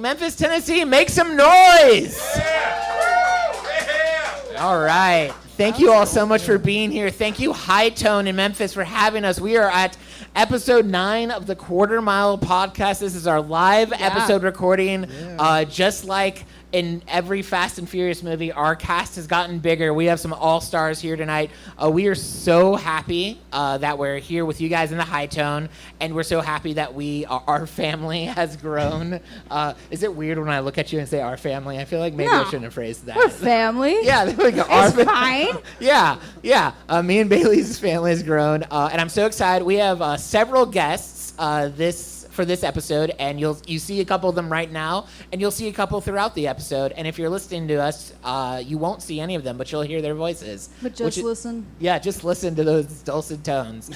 Memphis, Tennessee, make some noise. All right. Thank you all so much for being here. Thank you, High Tone in Memphis, for having us. We are at episode 9 of the Quarter Mile podcast. This is our live episode recording. Just like in every Fast and Furious movie, our cast has gotten bigger. We have some all-stars here tonight. We are so happy that we're here with you guys in the High Tone, and we're so happy that our family has grown. Is it weird when I look at you and say our family? I feel like maybe I shouldn't have phrased that. We're family. Yeah, like it's fine. Yeah. Me and Bailey's family has grown, and I'm so excited. We have several guests for this episode, and you see a couple of them right now, and you'll see a couple throughout the episode. And if you're listening to us, you won't see any of them, but you'll hear their voices. But just listen. Yeah, just listen to those dulcet tones.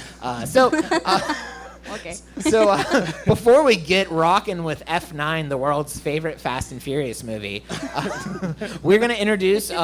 Okay. So before we get rocking with F9, the world's favorite Fast and Furious movie, we're going to introduce 2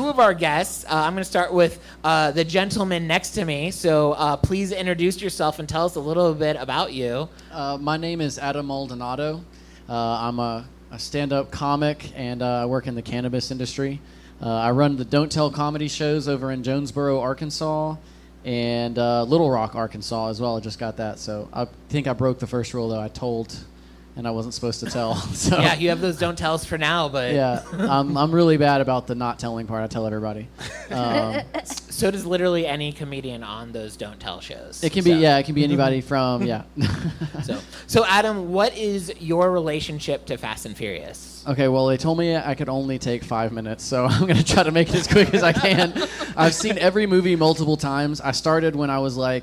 of our guests. I'm going to start with the gentleman next to me. So please introduce yourself and tell us a little bit about you. My name is Adam Maldonado. I'm a stand-up comic, and I work in the cannabis industry. I run the Don't Tell comedy shows over in Jonesboro, Arkansas, and Little Rock, Arkansas as well. I just got that. So I think I broke the first rule, though. I told, and I wasn't supposed to tell. So Yeah, you have those don't tells for now, but... Yeah, I'm really bad about the not telling part. I tell everybody. So does literally any comedian on those don't tell shows. It can be anybody from, So Adam, what is your relationship to Fast and Furious? Okay, well, they told me I could only take 5 minutes, so I'm going to try to make it as quick as I can. I've seen every movie multiple times. I started when I was I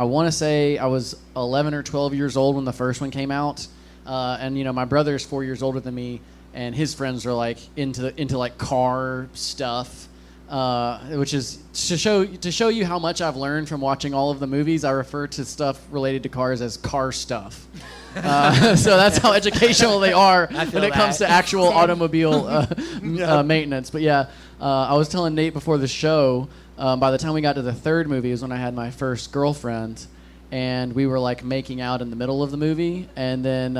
want to say I was 11 or 12 years old when the first one came out. And, my brother's 4 years older than me, and his friends are, into car stuff. Which is to show you how much I've learned from watching all of the movies. I refer to stuff related to cars as car stuff. So that's how educational they are when it comes to actual automobile maintenance. But I was telling Nate before the show, by the time we got to the third movie is when I had my first girlfriend, and we were making out in the middle of the movie, and then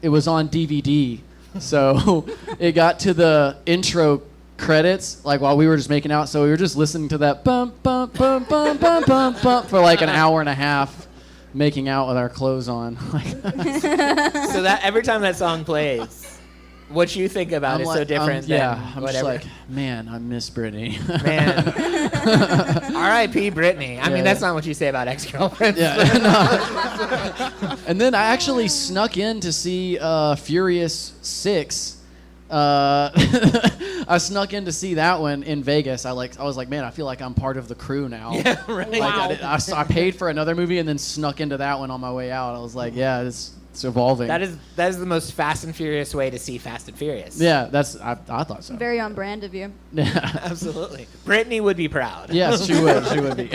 it was on DVD. So it got to the intro credits while we were just making out, so we were just listening to that bump bump bump bump bump bump bump for an hour and a half, making out with our clothes on. So that every time that song plays, what you think about is so different than I'm whatever. just man, I miss Britney. Man, R.I.P. Britney. I mean, that's not what you say about ex-girlfriends. Yeah. No. And then I actually snuck in to see Furious 6. I snuck in to see that one in Vegas. I was like, man, I feel like I'm part of the crew now. Yeah, right. Wow. I paid for another movie and then snuck into that one on my way out. I was like, yeah, it's evolving. That is the most Fast and Furious way to see Fast and Furious. Yeah, I thought so. Very on brand of you. Yeah, absolutely. Brittany would be proud. Yes, she would. She would be.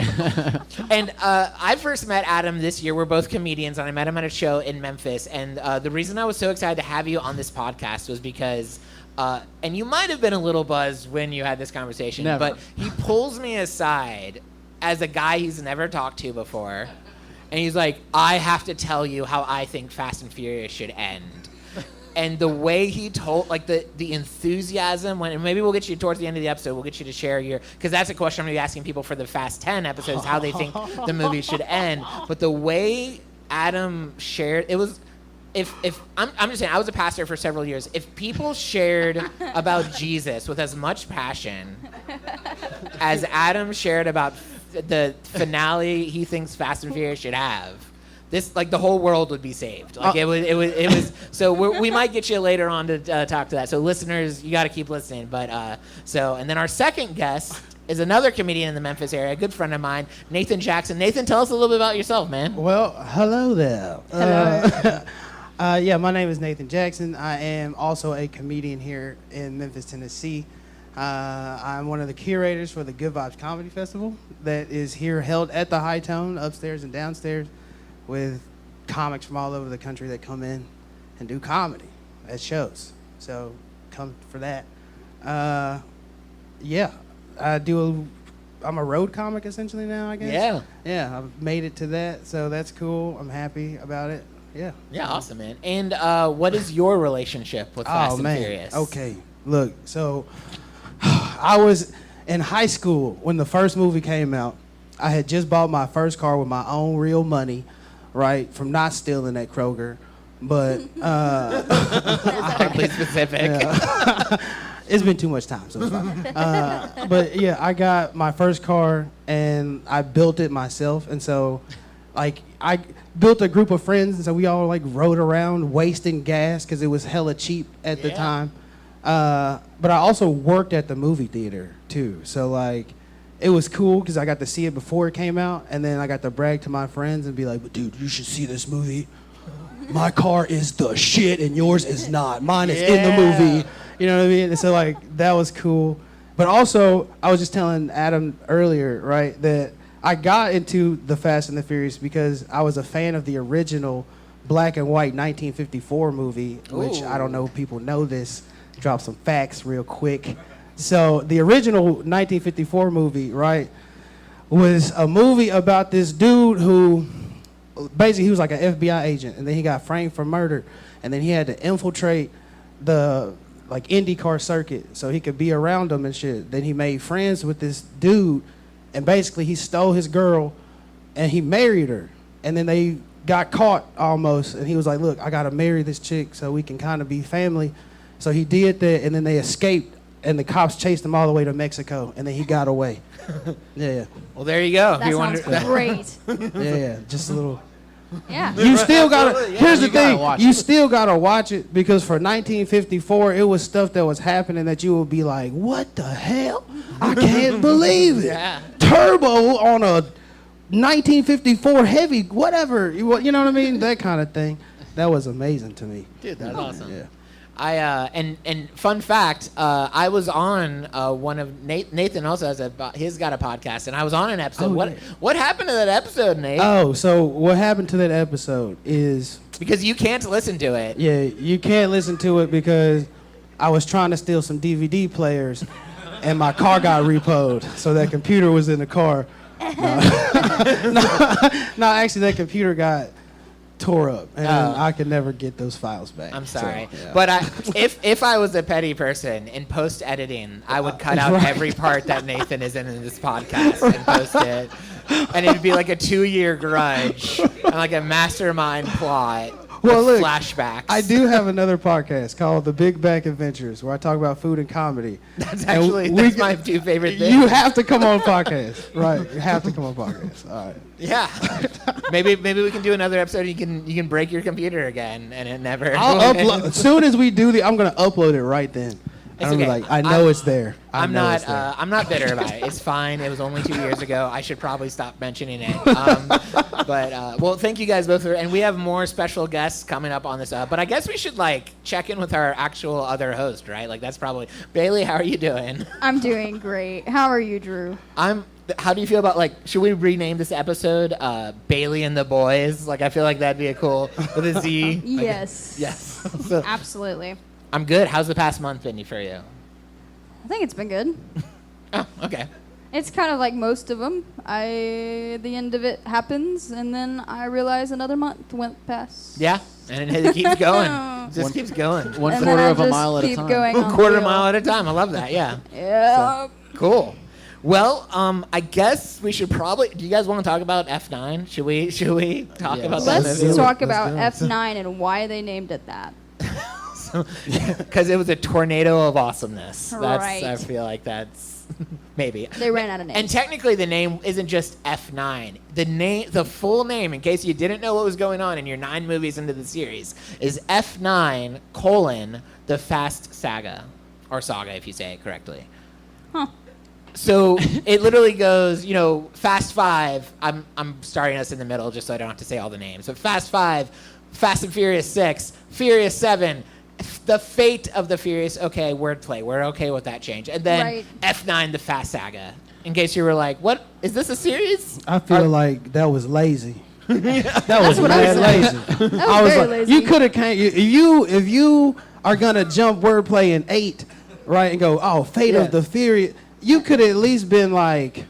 And I first met Adam this year. We're both comedians, and I met him at a show in Memphis. And the reason I was so excited to have you on this podcast was because, and you might have been a little buzzed when you had this conversation, Never. but he pulls me aside as a guy he's never talked to before. And he's like, I have to tell you how I think Fast and Furious should end. And the way he told, the enthusiasm, and maybe we'll get you towards the end of the episode, we'll get you to share because that's a question I'm going to be asking people for the Fast 10 episodes, how they think the movie should end. But the way Adam shared, it was, I'm just saying, I was a pastor for several years. If people shared about Jesus with as much passion as Adam shared about the finale he thinks Fast and Furious should have, this the whole world would be saved. It was. So we might get you later on to talk to that. So listeners, you got to keep listening. But and then our second guest is another comedian in the Memphis area, a good friend of mine, Nathan Jaxon. Nathan, tell us a little bit about yourself, man. Well, hello there. Hello. My name is Nathan Jaxon. I am also a comedian here in Memphis, Tennessee. I'm one of the curators for the Good Vibes Comedy Festival that is here held at the High Tone, upstairs and downstairs, with comics from all over the country that come in and do comedy at shows. So come for that. I'm a road comic essentially now, I guess. Yeah. Yeah, I've made it to that, so that's cool. I'm happy about it. Yeah. Yeah, awesome, man. And what is your relationship with Fast and Furious? Okay, look, so I was in high school when the first movie came out. I had just bought my first car with my own real money, right, from not stealing at Kroger. But Oddly specific. yeah. It's been too much time, so it's fine. But yeah, I got my first car and I built it myself. And so, like, I built a group of friends, and so we all like rode around wasting gas because it was hella cheap at the time. But I also worked at the movie theater too, so like, it was cool because I got to see it before it came out, and then I got to brag to my friends and be like, "Dude, you should see this movie. My car is the shit and yours is not. Mine is in the movie." You know what I mean? And so like, that was cool. But also, I was just telling Adam earlier, right, that I got into the Fast and the Furious because I was a fan of the original black and white 1954 movie, which I don't know if people know this. Drop some facts real quick. So the original 1954 movie, right, was a movie about this dude who basically he was like an FBI agent, and then he got framed for murder, and then he had to infiltrate the like IndyCar circuit so he could be around them and shit. Then he made friends with this dude, and basically he stole his girl, and he married her, and then they got caught almost, and he was like, "Look, I gotta marry this chick so we can kind of be family." So he did that, and then they escaped, and the cops chased him all the way to Mexico, and then he got away. Yeah. Well, there you go. That sounds great. Yeah, just a little. Yeah. You still gotta. Absolutely, yeah. Here's the You gotta thing. watch You it. still gotta watch it because for 1954, it was stuff that was happening that you would be like, "What the hell? I can't believe it." Yeah. Turbo on a 1954 heavy, whatever. You know what I mean? That kind of thing. That was amazing to me. Dude, that's awesome. Yeah. And fun fact, I was on one of Nathan also has he's got a podcast, and I was on an episode. Oh, what yeah. what happened to that episode, Nate? Oh, so what happened to that episode is, Because you can't listen to it. yeah, you can't listen to it because I was trying to steal some DVD players, and my car got repoed, so that computer was in the car. No, actually, that computer got tore up, and I could never get those files back. I'm sorry, So, yeah. but if I was a petty person in post editing, I would cut out Right. every part that Nathan is in this podcast and post it, and it'd be like a 2-year grudge and like a mastermind plot. Well, with look, flashbacks. I do have another podcast called The Big Back Adventures where I talk about food and comedy. That's And actually that's my 2 favorite things. You have to come on podcast, right? You have to come on podcast. All right. Yeah. maybe we can do another episode. You can break your computer again, and it never. I'll upload as soon as we do I'm gonna upload it right then. It's I'm okay. like, I know it's there. I'm not bitter about it. It's fine. It was only 2 years ago. I should probably stop mentioning it. Well, thank you guys both and we have more special guests coming up on this. But I guess we should like check in with our actual other host, right? Like that's probably Bailey. How are you doing? I'm doing great. How are you, Drew? How do you feel about should we rename this episode Bailey and the Boys? Like I feel like that'd be a cool with a Z. Yes. Yes. So, Absolutely. I'm good. How's the past month been for you? I think it's been good. Oh, okay. It's kind of like most of them. The end of it happens, and then I realize another month went past. Yeah, and it keeps going. Just keeps going. One And quarter then I of a just mile at a keep time. going on the Quarter wheel. mile at a time. I love that. Yeah. Yeah. Cool. Well, I guess we should probably. Do you guys want to talk about F9? Should we talk Yes. about that? Let's do it. talk Let's about do it. F9 and why they named it that. Because it was a tornado of awesomeness. Right. I feel like that's maybe. They ran out of names. And technically, the name isn't just F9. The full name, in case you didn't know what was going on in your 9 movies into the series, is F9 : the Fast Saga, or Saga if you say it correctly. Huh. So it literally goes, Fast 5. I'm starting us in the middle just so I don't have to say all the names. But Fast 5, Fast and Furious 6, Furious 7. The fate of the Furious. Okay, wordplay. We're okay with that change. And then Right. F9, the Fast Saga. In case you were like, what? Is this a series? I feel like that was lazy. That was what I mad said. lazy. That I was was very like, lazy. you could have came. If you are gonna jump wordplay in 8, right, and go, oh, fate Yeah. of the Furious. You could at least been like,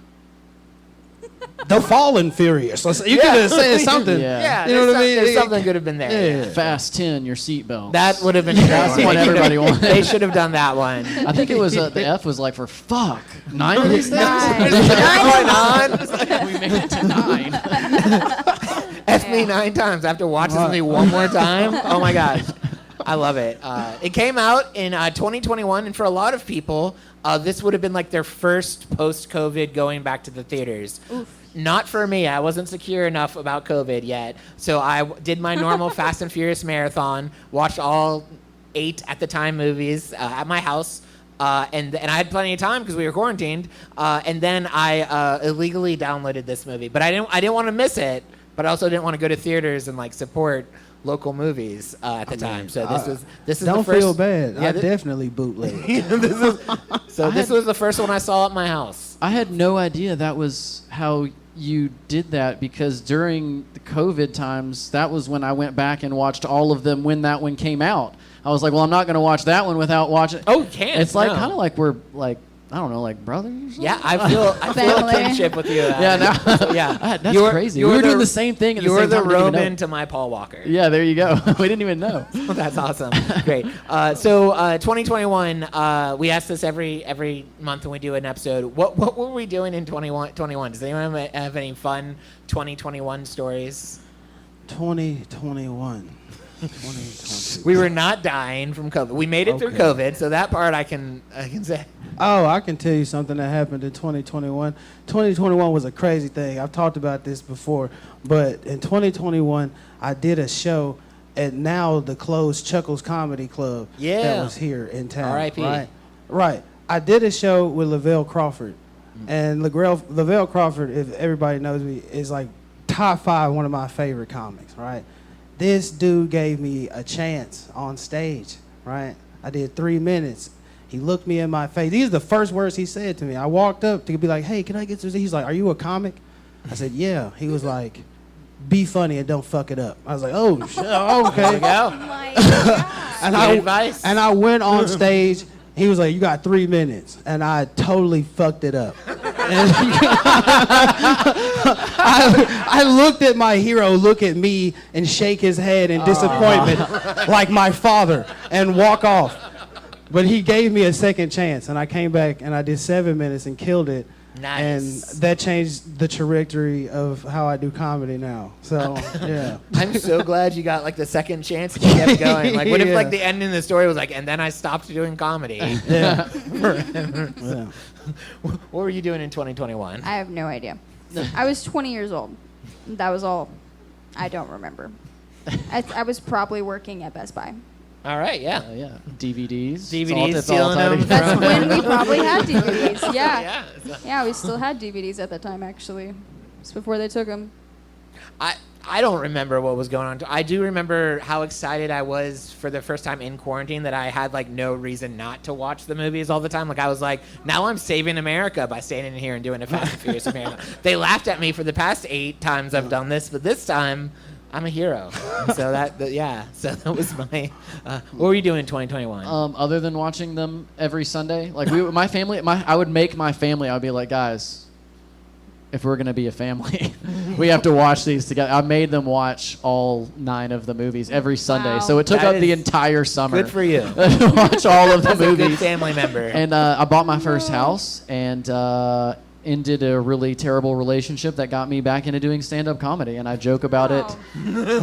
The Fallen Furious. You could have said something. Yeah. Yeah, You know what I mean? There's something could have been there. Yeah. Fast 10, your seatbelt. That would have been That's what everybody wanted. They should have done that one. I think it was the F was like for fuck. 9 of these things. Nine. What's going on? We made it to 9. F me 9 times. I have to watch this movie one more time. Oh my gosh. I love it. It came out in 2021, and for a lot of people, this would have been like their first post-COVID going back to the theaters. Oof. Not for me. I wasn't secure enough about COVID yet. So I did my normal Fast and Furious marathon, watched all 8 at the time movies at my house. And I had plenty of time because we were quarantined. And then I illegally downloaded this movie. But I didn't want to miss it. But I also didn't want to go to theaters and like support local movies at the time. So this is Don't the first. feel bad. Yeah, I definitely bootleg. this was the first one I saw at my house. I had no idea that was how you did that, because during the COVID times, that was when I went back and watched all of them when that one came out. I was like, well, I'm not going to watch that one without watching. Oh, you can't. It's like no. kind of like we're like, I don't know, like brothers or something? Yeah, I feel a Family. kinship with you. Yeah, now, Yeah, that's crazy. We were doing the same thing at the You were same the time. We didn't even Roman know. to my Paul Walker. Yeah, there you go. We didn't even know. That's awesome. Great. So 2021, we ask this every month when we do an episode. What were we doing in 2021? Does anyone have any fun 2021 stories? 2021. 2020. We were not dying from COVID. We made it through Okay. COVID, so that part I can say. Oh, I can tell you something that happened in 2021. 2021 was a crazy thing. I've talked about this before, but in 2021, I did a show at now the closed Chuckles Comedy Club that Yeah. was here in town. R.I.P.. Right. I did a show with Lavelle Crawford. And Lavelle Crawford, if everybody knows me, is like top 5 one of my favorite comics, right? This dude gave me a chance on stage, right? I did 3 minutes. He looked me in my face. These are the first words he said to me. I walked up to be like, hey, can I get to this? He's like, are you a comic? I said, yeah. He was like, be funny and don't fuck it up. I was like, oh, shit, okay. There you go. Oh my God. And Good advice. I went on stage. He was like, you got 3 minutes. And I totally fucked it up. And I looked at my hero look at me and shake his head in disappointment like my father and walk off. But he gave me a second chance, and I came back and I did 7 minutes and killed it. Nice. And that changed the trajectory of how I do comedy now. So, yeah. I'm so glad you got like the second chance and you kept going. Like, what if like the ending of the story was like, and then I stopped doing comedy? Yeah. Yeah. What were you doing in 2021? I have no idea. I was 20 years old. That was all. I don't remember. I was probably working at Best Buy. All right, yeah. Yeah. DVDs. DVDs, It's all stealing tied them. together. That's when we probably had DVDs. Yeah. Yeah. Yeah, we still had DVDs at that time, actually. It's before they took them. I don't remember what was going on. I do remember how excited I was for the first time in quarantine that I had like no reason not to watch the movies all the time. Like I was like, now I'm saving America by staying in here and doing a Fast and Furious marathon. They laughed at me for the past 8 times I've done this, but this time I'm a hero. And so so that was my. What were you doing in 2021? Other than watching them every Sunday, like my family, I would make my family. I'd be like, guys, if we're gonna be a family, we have to watch these together. I made them watch all 9 of the movies every Sunday, Wow. so it took That up the is entire summer. Good for you. to watch all of the That's a good movies. family member. And I bought my first house and ended a really terrible relationship that got me back into doing stand-up comedy. And I joke about it.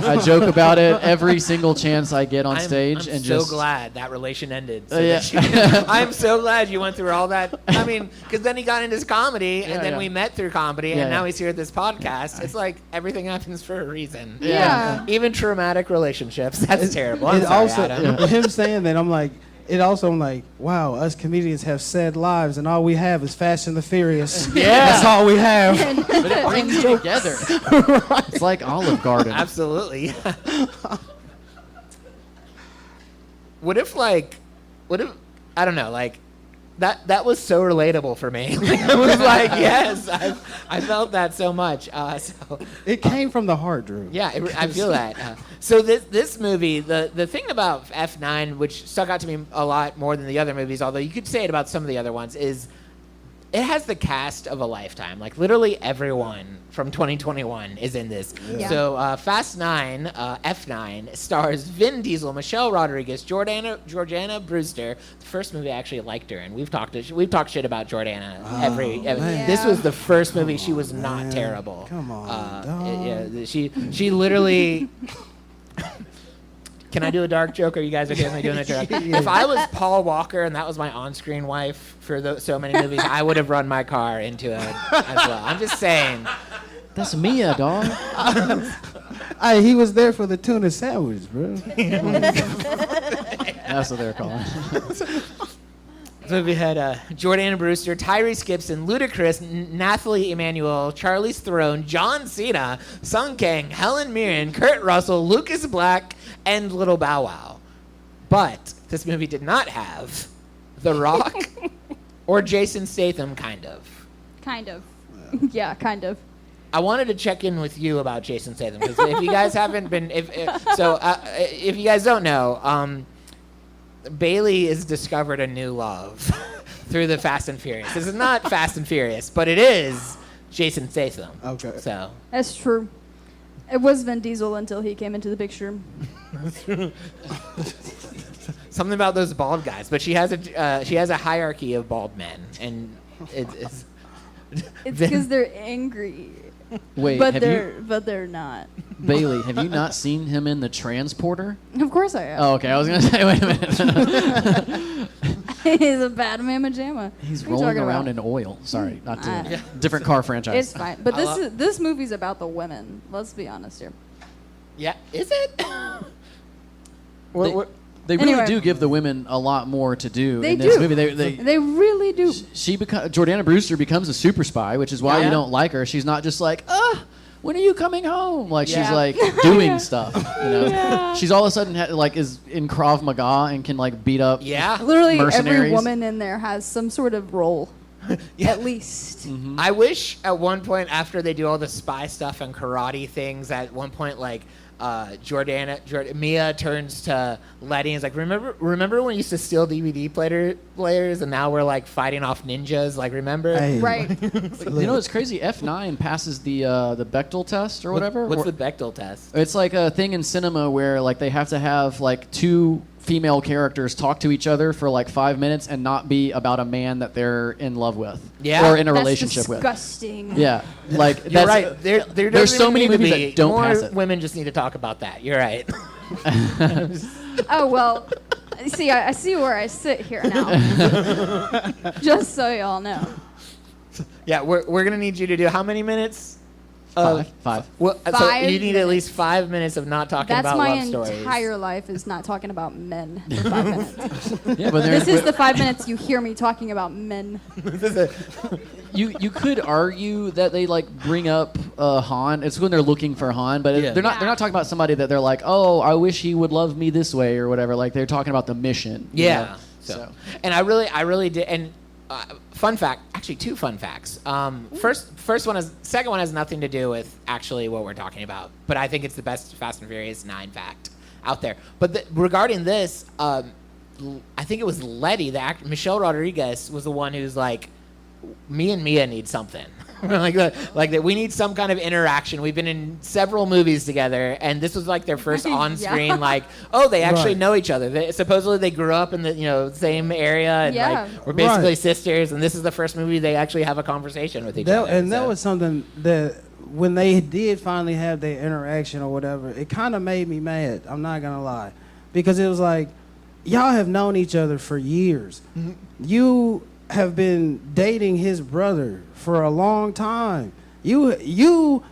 I joke about it every single chance I get on stage. I'm and so just glad that relation ended. So Yeah. that I'm so glad you went through all that. I mean, because then he got into his comedy, and Yeah, then yeah. we met through comedy, Yeah, and now yeah. he's here at this podcast. It's like everything happens for a reason. Yeah. Even traumatic relationships. That's terrible. I'm It sorry, also, Adam. him saying that, I'm like, wow, us comedians have sad lives, and all we have is Fast and the Furious. Yeah. That's all we have. but it brings you together. It's like Olive Garden. Absolutely. What if I don't know, like that was so relatable for me. I was like, yes, I felt that so much. So It came from the heart, Drew. yeah, I feel that. So this movie, the thing about F9, which stuck out to me a lot more than the other movies, although you could say it about some of the other ones, is it has the cast of a lifetime. Like literally everyone from 2021 is in this. Yeah. So Fast 9, F9 stars Vin Diesel, Michelle Rodriguez, Jordana Brewster. The first movie I actually liked her in. We've talked shit about Jordana every. man. This was the first movie she was not terrible. Come on, yeah, she literally. Can I do a dark joke? Are you guys okay with me doing a joke? Yeah. If I was Paul Walker and that was my on-screen wife for so many movies, I would have run my car into it as well. I'm just saying. That's Mia, dog. Hey, he was there for the tuna sandwich, bro. That's what they're calling. So we had Jordana Brewster, Tyrese Gibson, Ludacris, Nathalie Emmanuel, Charlize Theron, John Cena, Sung Kang, Helen Mirren, Kurt Russell, Lucas Black, and Little Bow Wow. But this movie did not have The Rock or Jason Statham, kind of. Kind of. Yeah, kind of. I wanted to check in with you about Jason Statham because if you guys haven't been, if you guys don't know, Bailey has discovered a new love through the Fast and Furious. This is not Fast and Furious, but it is Jason Statham. Okay. So That's true. It was Vin Diesel until he came into the picture. something about those bald guys, but she has a hierarchy of bald men, and it's It's because they're angry. Wait, but have they're not. Bailey, have you not seen him in The Transporter? Of course I have. Oh, okay. I was gonna say, wait a minute. He's a bad mamma jamma. He's What are you rolling talking around about? in oil. Sorry, not to Yeah. different car franchise. It's fine. But this movie's about the women. Let's be honest here. yeah, is it? They really Anyway. do give the women a lot more to do They in this do. movie. They really do. Jordana Brewster becomes a super spy, which is why Yeah. you don't like her. She's not just like, when are you coming home? Like she's Yeah. like doing stuff. You know, Yeah. she's all of a sudden is in Krav Maga and can like beat up. Yeah. Literally every mercenaries. woman in there has some sort of role. At least. I wish at one point after they do all the spy stuff and karate things, at one point like Mia turns to Letty and is like, remember when we used to steal DVD players and now we're like fighting off ninjas? Like, remember? Hey. Right. You know, it's crazy. F9 passes the Bechdel test or whatever. What's the Bechdel test? It's like a thing in cinema where like they have to have like two female characters talk to each other for like 5 minutes and not be about a man that they're in love with Yeah. or in a That's relationship with. disgusting. Yeah, like You're that's right. There there's so doesn't many need to movies be. that don't More pass it. women just need to talk about that. You're right. Oh, well, see, I see where I sit here now. Just so y'all know. Yeah, we're going to need you to do how many minutes? Five. Well, so 5 you need at least 5 minutes of not talking That's about my love stories. entire life is not talking about men for 5 minutes. Yeah, but This is the 5 minutes you hear me talking about men. you could argue that they like bring up Han. It's when they're looking for Han, but Yeah. they're not talking about somebody that they're like, oh, I wish he would love me this way or whatever. Like they're talking about the mission. you Yeah. know? So, and I really did. And fun fact, actually, 2 fun facts. Second one has nothing to do with actually what we're talking about, but I think it's the best Fast and Furious 9 fact out there. But regarding this, I think it was Letty, Michelle Rodriguez, was the one who's like, me and Mia need something. like that. We need some kind of interaction. We've been in several movies together, and this was like their first on-screen. Yeah. Like, oh, they actually Right. know each other. Supposedly they grew up in the same area, and Yeah. like we're basically Right. sisters. And this is the first movie they actually have a conversation with each other. And that so. was something that when they did finally have their interaction or whatever, it kind of made me mad. I'm not gonna lie, because it was like, y'all have known each other for years. Mm-hmm. You have been dating his brother for a long time. You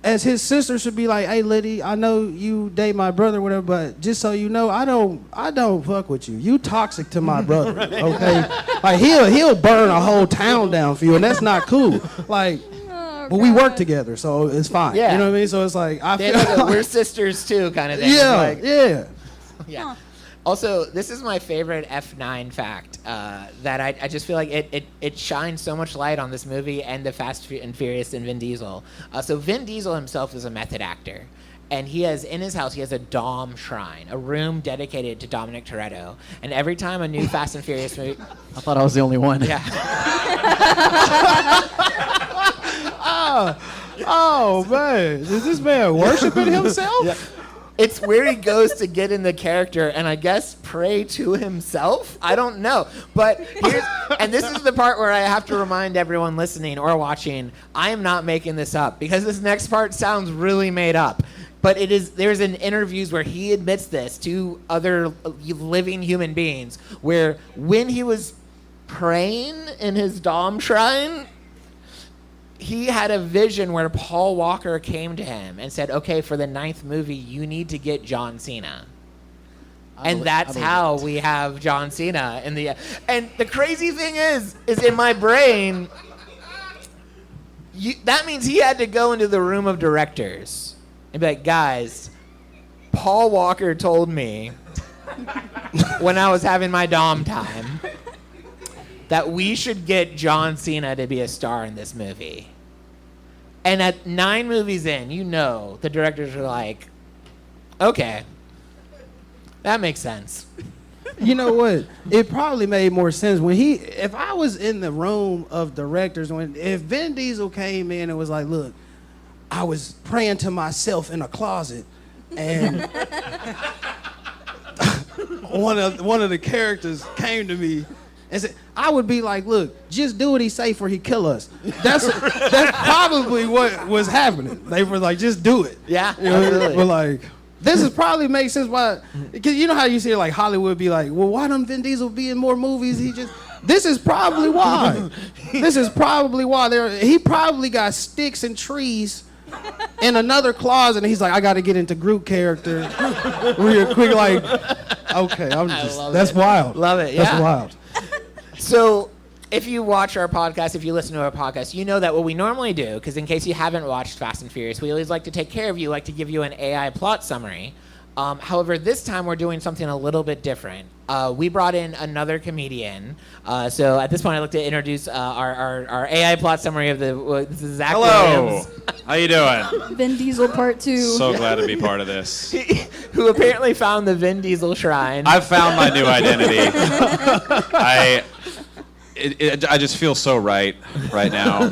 as his sister should be like, hey Liddy, I know you date my brother, whatever, but just so you know, I don't fuck with you. You toxic to my brother, okay? Like he'll burn a whole town down for you, and that's not cool. Like, Oh, but we work God. together, so it's fine. Yeah. You know what I mean? So it's like I They feel have a, like, we're sisters too kind of thing. yeah, Like, yeah. yeah. Huh. Also, this is my favorite F9 fact that I just feel like it shines so much light on this movie and the Fast and Furious and Vin Diesel. So Vin Diesel himself is a method actor. And he has, in his house, he has a Dom shrine, a room dedicated to Dominic Toretto. And every time a new Fast and Furious movie... I thought I was the only one. Yeah. Oh, man. Is this man worshiping himself? Yeah. It's where he goes to get in the character and I guess pray to himself. I don't know. But and this is the part where I have to remind everyone listening or watching, I am not making this up because this next part sounds really made up. But there's an interviews where he admits this to other living human beings where when he was praying in his Dom shrine, he had a vision where Paul Walker came to him and said, okay, for the 9th movie, you need to get John Cena. And that's how we have John Cena in the... And the crazy thing is in my brain, that means he had to go into the room of directors and be like, guys, Paul Walker told me when I was having my Dom time that we should get John Cena to be a star in this movie. And at 9 movies in, the directors are like, okay, that makes sense. You know what? It probably made more sense when if I was in the room of directors, if Vin Diesel came in and was like, look, I was praying to myself in a closet and one of the characters came to me and said, I would be like, look, just do what he say for he kill us. That's probably what was happening. They were like, just do it. Yeah, absolutely. But like, this is probably makes sense why, because you know how you see like Hollywood be like, well, why don't Vin Diesel be in more movies? This is probably why. This is probably why. He probably got sticks and trees in another closet, and he's like, I got to get into Groot character real quick. Like, okay, that's wild. Love it. Yeah. That's wild. So, if you watch our podcast, if you listen to our podcast, you know that what we normally do, because in case you haven't watched Fast and Furious, we always like to take care of you, like to give you an AI plot summary. However, this time we're doing something a little bit different. We brought in another comedian. So at this point, I'd like to introduce our AI plot summary of this is Zach Hello. Williams. How you doing? Vin Diesel Part 2. So glad to be part of this. Who apparently found the Vin Diesel shrine. I've found my new identity. I just feel so right now.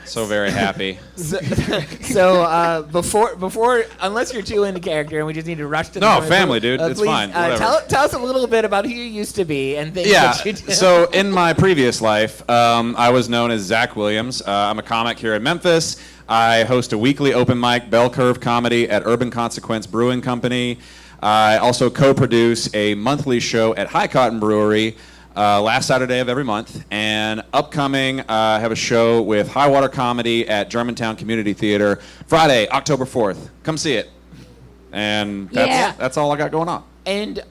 So very happy. So before, unless you're too into character and we just need to rush to the family, dude. It's please, fine. Tell us a little bit about who you used to be and things that you did. So in my previous life, I was known as Zach Williams. I'm a comic here in Memphis. I host a weekly open mic bell curve comedy at Urban Consequence Brewing Company. I also co-produce a monthly show at High Cotton Brewery. Last Saturday of every month, and upcoming, I have a show with High Water Comedy at Germantown Community Theater Friday, October 4th. Come see it. And that's all I got going on. And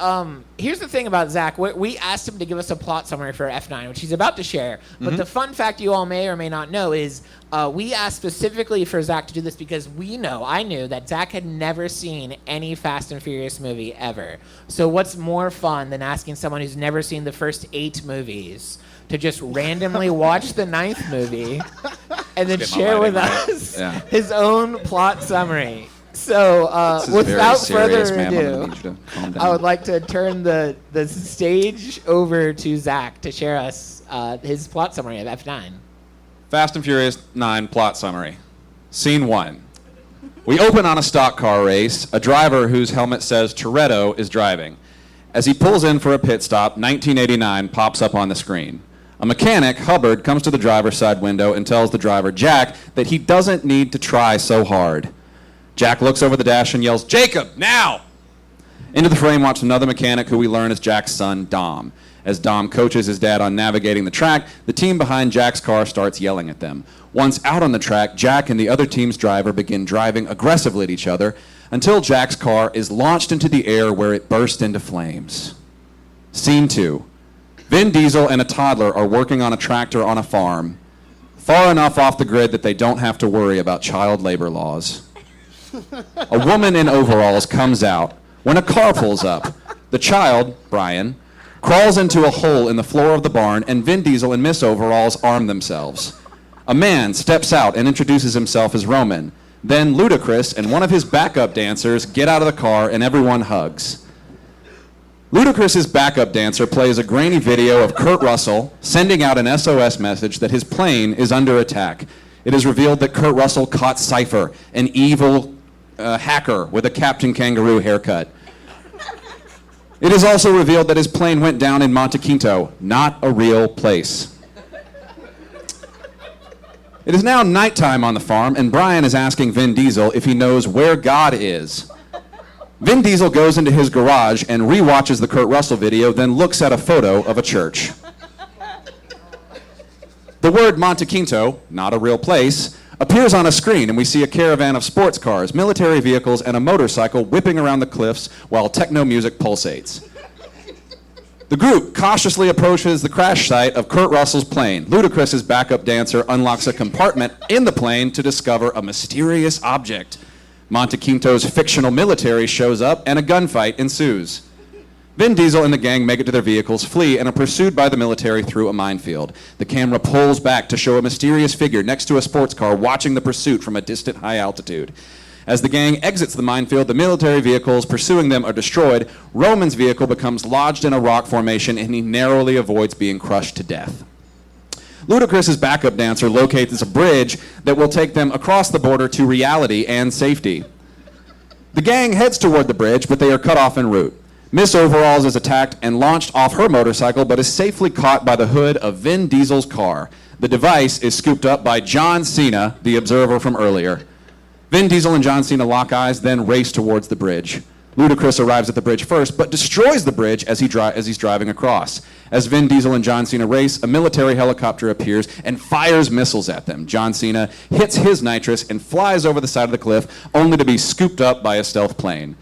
here's the thing about Zach. We asked him to give us a plot summary for F9, which he's about to share. But the fun fact you all may or may not know is we asked specifically for Zach to do this because I knew that Zach had never seen any Fast and Furious movie ever. So what's more fun than asking someone who's never seen the first 8 movies to just randomly watch the 9th movie and then share with us his own plot summary. So, without further ado, I would like to turn the stage over to Zach to share us his plot summary of F9. Fast and Furious 9 plot summary. Scene 1. We open on a stock car race. A driver whose helmet says Toretto is driving. As he pulls in for a pit stop, 1989 pops up on the screen. A mechanic, Hubbard, comes to the driver's side window and tells the driver, Jack, that he doesn't need to try so hard. Jack looks over the dash and yells, Jacob, now! Into the frame walks another mechanic who we learn is Jack's son, Dom. As Dom coaches his dad on navigating the track, the team behind Jack's car starts yelling at them. Once out on the track, Jack and the other team's driver begin driving aggressively at each other until Jack's car is launched into the air where it bursts into flames. Scene 2. Vin Diesel and a toddler are working on a tractor on a farm, far enough off the grid that they don't have to worry about child labor laws. A woman in overalls comes out when a car pulls up. The child, Brian, crawls into a hole in the floor of the barn, and Vin Diesel and Miss Overalls arm themselves. A man steps out and introduces himself as Roman. Then Ludacris and one of his backup dancers get out of the car and everyone hugs. Ludacris's backup dancer plays a grainy video of Kurt Russell sending out an SOS message that his plane is under attack. It is revealed that Kurt Russell caught Cypher, an evil hacker with a Captain Kangaroo haircut. It is also revealed that his plane went down in Monte Quinto, not a real place. It is now nighttime on the farm, and Brian is asking Vin Diesel if he knows where God is. Vin Diesel goes into his garage and rewatches the Kurt Russell video, then looks at a photo of a church. The word Monte Quinto, not a real place, appears on a screen, and we see a caravan of sports cars, military vehicles, and a motorcycle whipping around the cliffs while techno music pulsates. The group cautiously approaches the crash site of Kurt Russell's plane. Ludacris's backup dancer unlocks a compartment in the plane to discover a mysterious object. Monte Quinto's fictional military shows up, and a gunfight ensues. Vin Diesel and the gang make it to their vehicles, flee, and are pursued by the military through a minefield. The camera pulls back to show a mysterious figure next to a sports car watching the pursuit from a distant high altitude. As the gang exits the minefield, the military vehicles pursuing them are destroyed. Roman's vehicle becomes lodged in a rock formation, and he narrowly avoids being crushed to death. Ludacris's backup dancer locates a bridge that will take them across the border to reality and safety. The gang heads toward the bridge, but they are cut off en route. Miss Overalls is attacked and launched off her motorcycle, but is safely caught by the hood of Vin Diesel's car. The device is scooped up by John Cena, the observer from earlier. Vin Diesel and John Cena lock eyes, then race towards the bridge. Ludacris arrives at the bridge first, but destroys the bridge as he's driving across. As Vin Diesel and John Cena race, a military helicopter appears and fires missiles at them. John Cena hits his nitrous and flies over the side of the cliff, only to be scooped up by a stealth plane.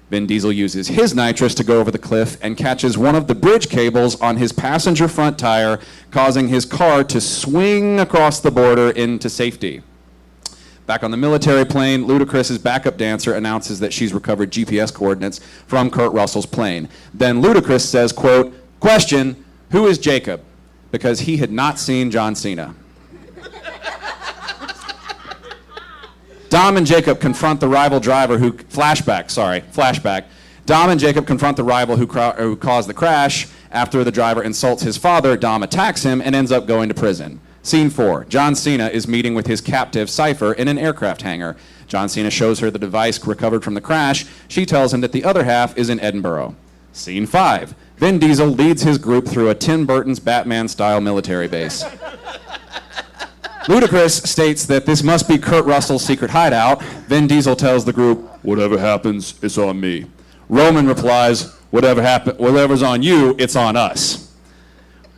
Vin Diesel uses his nitrous to go over the cliff and catches one of the bridge cables on his passenger front tire, causing his car to swing across the border into safety. Back on the military plane, Ludacris's backup dancer announces that she's recovered GPS coordinates from Kurt Russell's plane. Then Ludacris says, quote, "Question, who is Jacob?" Because he had not seen John Cena. Dom and Jacob confront the rival driver who... Flashback. Dom and Jacob confront the rival who caused the crash. After the driver insults his father, Dom attacks him and ends up going to prison. Scene 4. John Cena is meeting with his captive, Cypher, in an aircraft hangar. John Cena shows her the device recovered from the crash. She tells him that the other half is in Edinburgh. Scene 5. Vin Diesel leads his group through a Tim Burton's Batman-style military base. Ludacris states that this must be Kurt Russell's secret hideout. Vin Diesel tells the group, "Whatever happens, it's on me." Roman replies, "Whatever's on you, it's on us."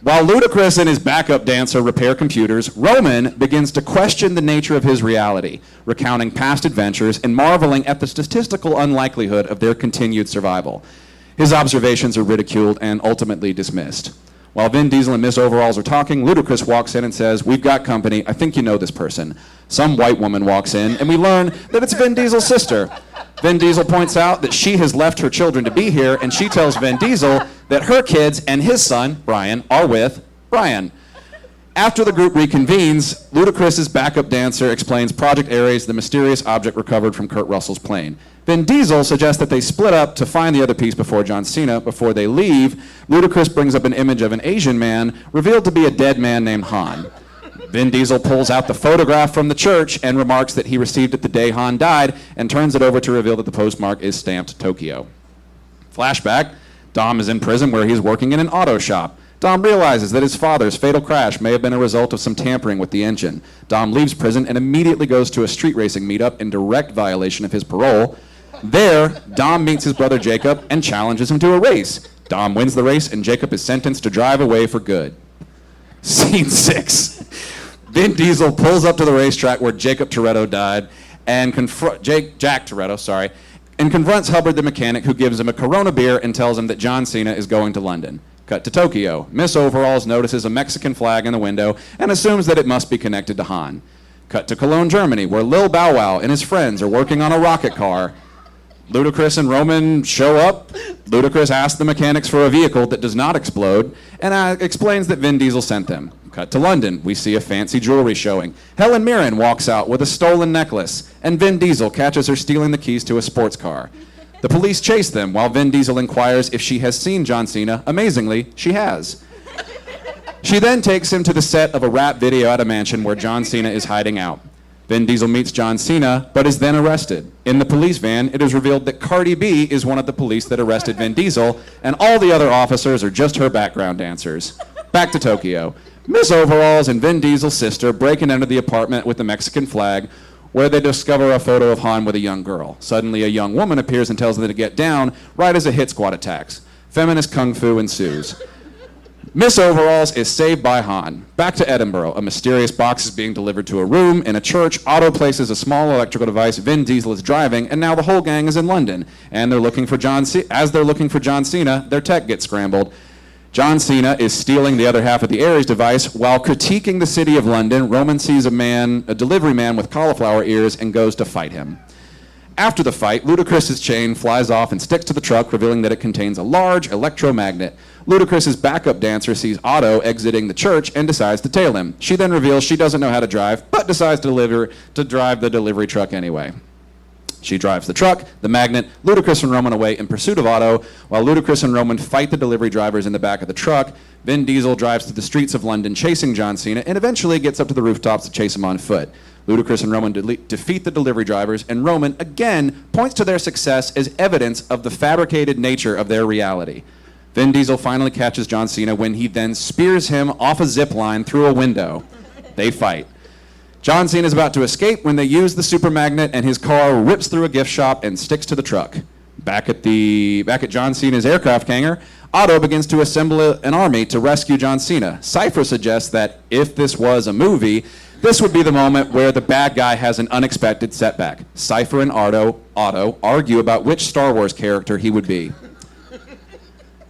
While Ludacris and his backup dancer repair computers, Roman begins to question the nature of his reality, recounting past adventures and marveling at the statistical unlikelihood of their continued survival. His observations are ridiculed and ultimately dismissed. While Vin Diesel and Miss Overalls are talking, Ludacris walks in and says, "We've got company. I think you know this person." Some white woman walks in, and we learn that it's Vin Diesel's sister. Vin Diesel points out that she has left her children to be here, and she tells Vin Diesel that her kids and his son, Brian, are with Brian. After the group reconvenes, Ludacris's backup dancer explains Project Ares, the mysterious object recovered from Kurt Russell's plane. Vin Diesel suggests that they split up to find the other piece before John Cena. Before they leave, Ludacris brings up an image of an Asian man, revealed to be a dead man named Han. Vin Diesel pulls out the photograph from the church and remarks that he received it the day Han died, and turns it over to reveal that the postmark is stamped Tokyo. Flashback, Dom is in prison where he's working in an auto shop. Dom realizes that his father's fatal crash may have been a result of some tampering with the engine. Dom leaves prison and immediately goes to a street racing meetup in direct violation of his parole. There, Dom meets his brother Jacob and challenges him to a race. Dom wins the race and Jacob is sentenced to drive away for good. Scene 6. Vin Diesel pulls up to the racetrack where Jack Toretto, and confronts Hubbard the mechanic, who gives him a Corona beer and tells him that John Cena is going to London. Cut to Tokyo. Miss Overalls notices a Mexican flag in the window and assumes that it must be connected to Han. Cut to Cologne, Germany, where Lil Bow Wow and his friends are working on a rocket car. Ludacris and Roman show up. Ludacris asks the mechanics for a vehicle that does not explode and explains that Vin Diesel sent them. Cut to London. We see a fancy jewelry showing. Helen Mirren walks out with a stolen necklace, and Vin Diesel catches her stealing the keys to a sports car. The police chase them while Vin Diesel inquires if she has seen John Cena. Amazingly, she has. She then takes him to the set of a rap video at a mansion where John Cena is hiding out. Vin Diesel meets John Cena, but is then arrested. In the police van, it is revealed that Cardi B is one of the police that arrested Vin Diesel, and all the other officers are just her background dancers. Back to Tokyo. Miss Overalls and Vin Diesel's sister break and enter the apartment with the Mexican flag, where they discover a photo of Han with a young girl. Suddenly, a young woman appears and tells them to get down, right as a hit squad attacks. Feminist kung fu ensues. Miss Overalls is saved by Han. Back to Edinburgh. A mysterious box is being delivered to a room. In a church, Otto places a small electrical device. Vin Diesel is driving, and now the whole gang is in London. And they're looking for as they're looking for John Cena, their tech gets scrambled. John Cena is stealing the other half of the Ares device while critiquing the city of London. Roman sees a delivery man with cauliflower ears, and goes to fight him. After the fight, Ludacris's chain flies off and sticks to the truck, revealing that it contains a large electromagnet. Ludacris's backup dancer sees Otto exiting the church and decides to tail him. She then reveals she doesn't know how to drive, but decides to drive the delivery truck anyway. She drives the truck, the magnet, Ludacris and Roman away in pursuit of Otto, while Ludacris and Roman fight the delivery drivers in the back of the truck. Vin Diesel drives through the streets of London chasing John Cena, and eventually gets up to the rooftops to chase him on foot. Ludacris and Roman defeat the delivery drivers, and Roman again points to their success as evidence of the fabricated nature of their reality. Vin Diesel finally catches John Cena when he then spears him off a zip line through a window. They fight. John Cena is about to escape when they use the super magnet, and his car rips through a gift shop and sticks to the truck. Back at John Cena's aircraft hangar, Otto begins to assemble an army to rescue John Cena. Cypher suggests that if this was a movie, this would be the moment where the bad guy has an unexpected setback. Cypher and Otto argue about which Star Wars character he would be.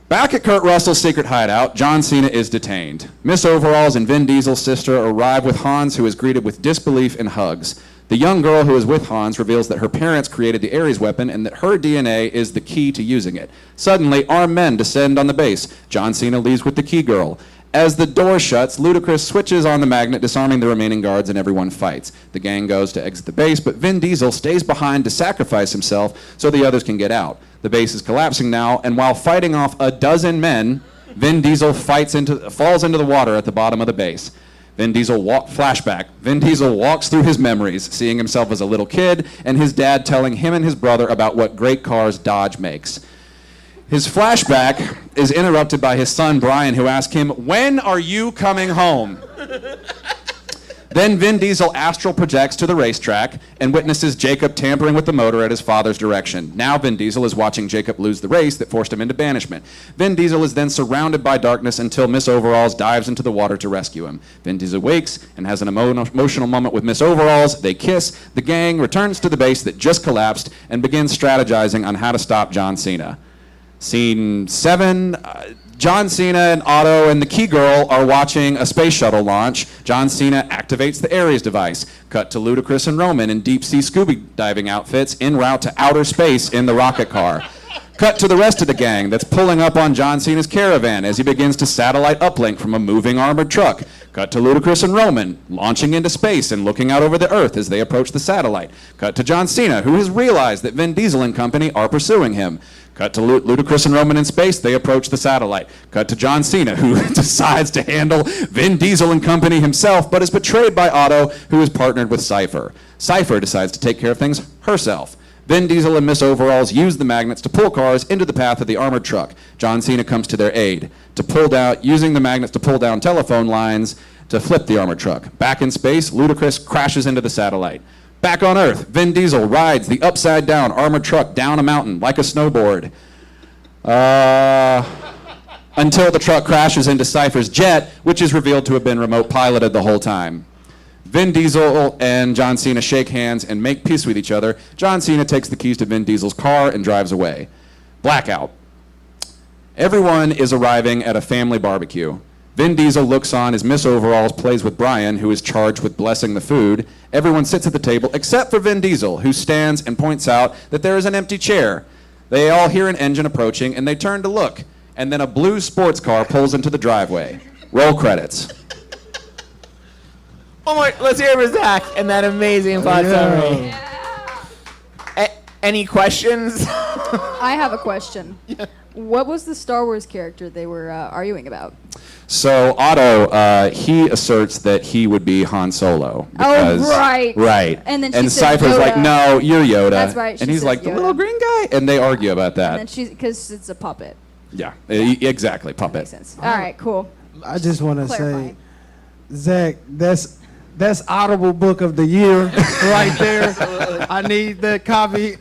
Back at Kurt Russell's secret hideout, John Cena is detained. Miss Overalls and Vin Diesel's sister arrive with Hans, who is greeted with disbelief and hugs. The young girl who is with Hans reveals that her parents created the Ares weapon and that her DNA is the key to using it. Suddenly, armed men descend on the base. John Cena leaves with the key girl. As the door shuts, Ludacris switches on the magnet, disarming the remaining guards, and everyone fights. The gang goes to exit the base, but Vin Diesel stays behind to sacrifice himself so the others can get out. The base is collapsing now, and while fighting off a dozen men, Vin Diesel falls into the water at the bottom of the base. Flashback. Vin Diesel walks through his memories, seeing himself as a little kid, and his dad telling him and his brother about what great cars Dodge makes. His flashback is interrupted by his son, Brian, who asks him, "When are you coming home?" Then Vin Diesel astral projects to the racetrack and witnesses Jacob tampering with the motor at his father's direction. Now Vin Diesel is watching Jacob lose the race that forced him into banishment. Vin Diesel is then surrounded by darkness until Miss Overalls dives into the water to rescue him. Vin Diesel wakes and has an emotional moment with Miss Overalls. They kiss. The gang returns to the base that just collapsed and begins strategizing on how to stop John Cena. Scene 7, John Cena and Otto and the Key Girl are watching a space shuttle launch. John Cena activates the Ares device. Cut to Ludacris and Roman in deep-sea scuba diving outfits en route to outer space in the rocket car. Cut to the rest of the gang that's pulling up on John Cena's caravan as he begins to satellite uplink from a moving armored truck. Cut to Ludacris and Roman launching into space and looking out over the Earth as they approach the satellite. Cut to John Cena, who has realized that Vin Diesel and company are pursuing him. Cut to Ludacris and Roman in space. They approach the satellite. Cut to John Cena, who decides to handle Vin Diesel and company himself, but is betrayed by Otto, who is partnered with Cypher. Cypher decides to take care of things herself. Vin Diesel and Miss Overalls use the magnets to pull cars into the path of the armored truck. John Cena comes to their aid, using the magnets to pull down telephone lines to flip the armored truck. Back in space, Ludacris crashes into the satellite. Back on Earth, Vin Diesel rides the upside-down armored truck down a mountain like a snowboard. Until the truck crashes into Cypher's jet, which is revealed to have been remote piloted the whole time. Vin Diesel and John Cena shake hands and make peace with each other. John Cena takes the keys to Vin Diesel's car and drives away. Blackout. Everyone is arriving at a family barbecue. Vin Diesel looks on as Miss Overalls plays with Brian, who is charged with blessing the food. Everyone sits at the table except for Vin Diesel, who stands and points out that there is an empty chair. They all hear an engine approaching, and they turn to look. And then a blue sports car pulls into the driveway. Roll credits. One more. Let's hear it for Zach and that amazing plot summary. Any questions? I have a question. What was the Star Wars character they were arguing about? So Otto, he asserts that he would be Han Solo. Because, right. Right. And then she said Cypher's Yoda. like, no, you're Yoda. That's right, she And he's says like, the Yoda. little green guy? And they argue about that. And then because it's a puppet. Yeah, exactly, puppet. Makes sense. All right, cool. I just want to say, Clarifying. Zach, that's Audible Book of the Year right there. I need that copy.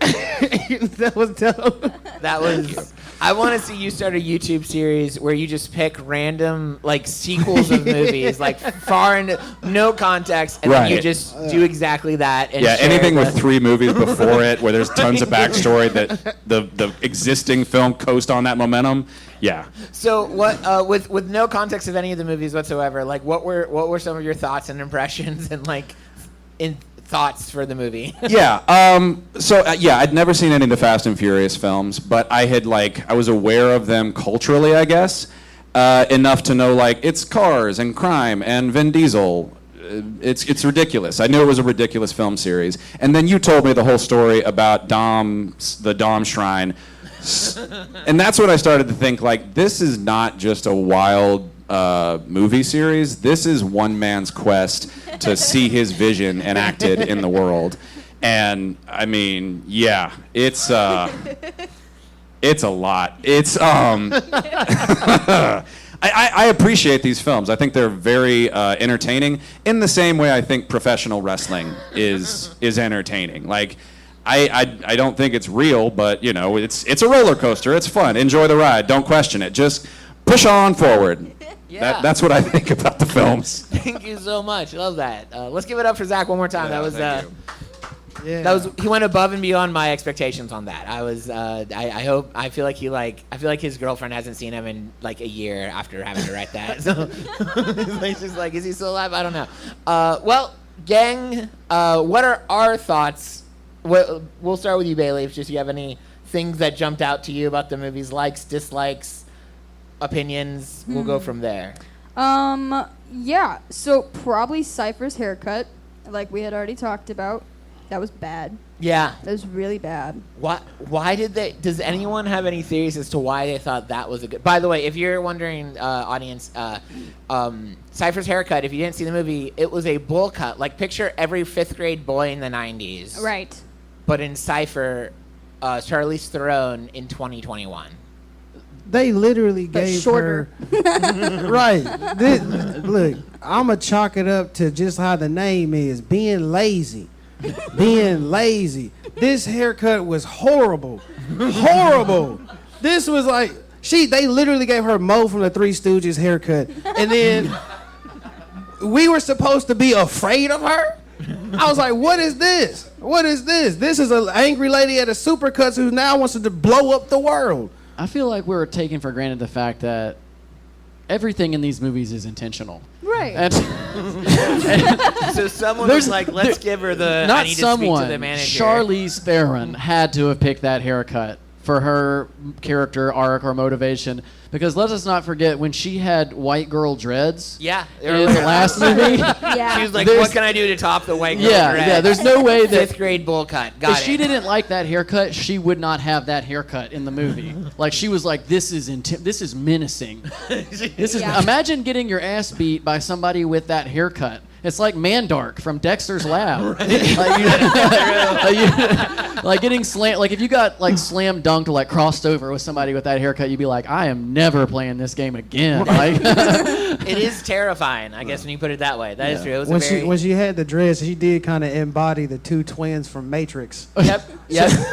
That was dope. That was. I want to see you start a YouTube series where you just pick random like sequels of movies, like far into no context, and then you Right. just do exactly that. And Yeah, share anything the- with 3 movies before it, where there's tons of backstory that the existing film coast on that momentum. Yeah. So what with no context of any of the movies whatsoever, like what were some of your thoughts and impressions and like in thoughts for the movie? Yeah. Yeah, I'd never seen any of the Fast and Furious films, but I was aware of them culturally, I guess, enough to know like it's cars and crime and Vin Diesel. It's ridiculous. I knew it was a ridiculous film series, and then you told me the whole story about the Dom Shrine, and that's when I started to think like this is not just a wild movie series. This is one man's quest to see his vision enacted in the world. And I mean, yeah, it's a lot. It's I appreciate these films. I think they're very entertaining in the same way I think professional wrestling is entertaining. Like I don't think it's real, but you know, it's a roller coaster. It's fun. Enjoy the ride. Don't question it. Just push on forward. Yeah. That's what I think about the films. Thank you so much. Love that. Let's give it up for Zach one more time. Yeah, that was thank you. Yeah. he went above and beyond my expectations on that. I feel like his girlfriend hasn't seen him in like a year after having to write that. So it's just like, is he still alive? I don't know. Well, gang, what are our thoughts? We'll start with you, Bailey. If you have any things that jumped out to you about the movies, likes, dislikes, opinions, we'll go from there. Yeah, so probably Cypher's haircut, like we had already talked about. That was bad. Yeah. That was really bad. Why did they? Does anyone have any theories as to why they thought that was a good? By the way, if you're wondering, audience, Cypher's haircut. If you didn't see the movie, it was a bowl cut. Like picture every 5th grade boy in the '90s. Right. But in Cypher, Charlize Theron in 2021. They literally But gave shorter. her right. Look, I'ma chalk it up to just how the name is, being lazy. Being lazy. This haircut was horrible. Horrible. This was like they literally gave her Mo from the Three Stooges haircut. And then we were supposed to be afraid of her? I was like, what is this? What is this? This is an angry lady at a Supercuts who now wants to blow up the world. I feel like we're taking for granted the fact that everything in these movies is intentional. Right. And So someone was like, let's give her the. not I need someone. to speak to the manager. Charlize Theron had to have picked that haircut for her character arc or motivation, because let us not forget when she had white girl dreads. Yeah. In the last movie. Yeah. She was like, There's- what can I do to top the white girl dread? Yeah, there's no way that 5th grade bowl cut. Got if it. she didn't like that haircut, she would not have that haircut in the movie. Like she was like, this is menacing. This is Yeah. Imagine getting your ass beat by somebody with that haircut. It's like Mandark from Dexter's Lab. Like getting slam. Like if you got like slam dunked or like crossed over with somebody with that haircut, you'd be like, I am never playing this game again. Like, It is terrifying, I guess, when you put it that way. That is Yeah. true. It was When a very... she had the dress, she did kind of embody the 2 twins from Matrix. Yep,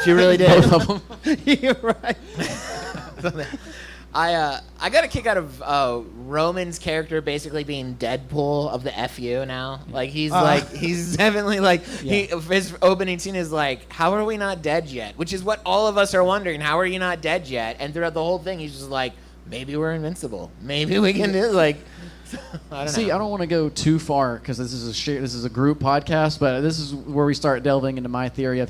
she really did. both of them. You're right. I got a kick out of Roman's character basically being Deadpool of the FU now. Like he's definitely like his opening scene is like, how are we not dead yet? Which is what all of us are wondering. How are you not dead yet? And throughout the whole thing, he's just like, maybe we're invincible. Maybe we can do like. I don't know. See, I don't want to go too far because this is a group podcast, but this is where we start delving into my theory of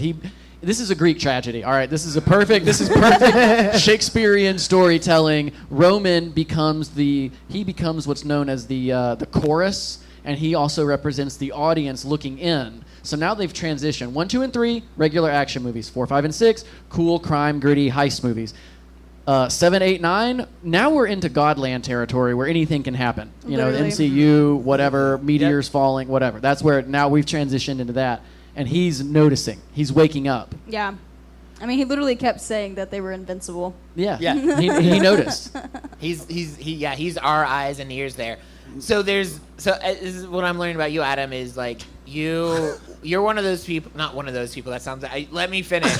This is a Greek tragedy. All right, this is perfect Shakespearean storytelling. Roman becomes what's known as the chorus, and he also represents the audience looking in. So now they've transitioned. 1, 2, and 3, regular action movies. 4, 5, and 6, cool, crime, gritty, heist movies. 7, 8, 9, now we're into Godland territory where anything can happen. You know, Literally. MCU, whatever, meteors falling, whatever. That's where now we've transitioned into that. And he's noticing. He's waking up. Yeah. I mean, he literally kept saying that they were invincible. Yeah. Yeah. He noticed. He's our eyes and ears there. So this is what I'm learning about you, Adam, is like you're one of those people, not one of those people. That sounds. Let me finish.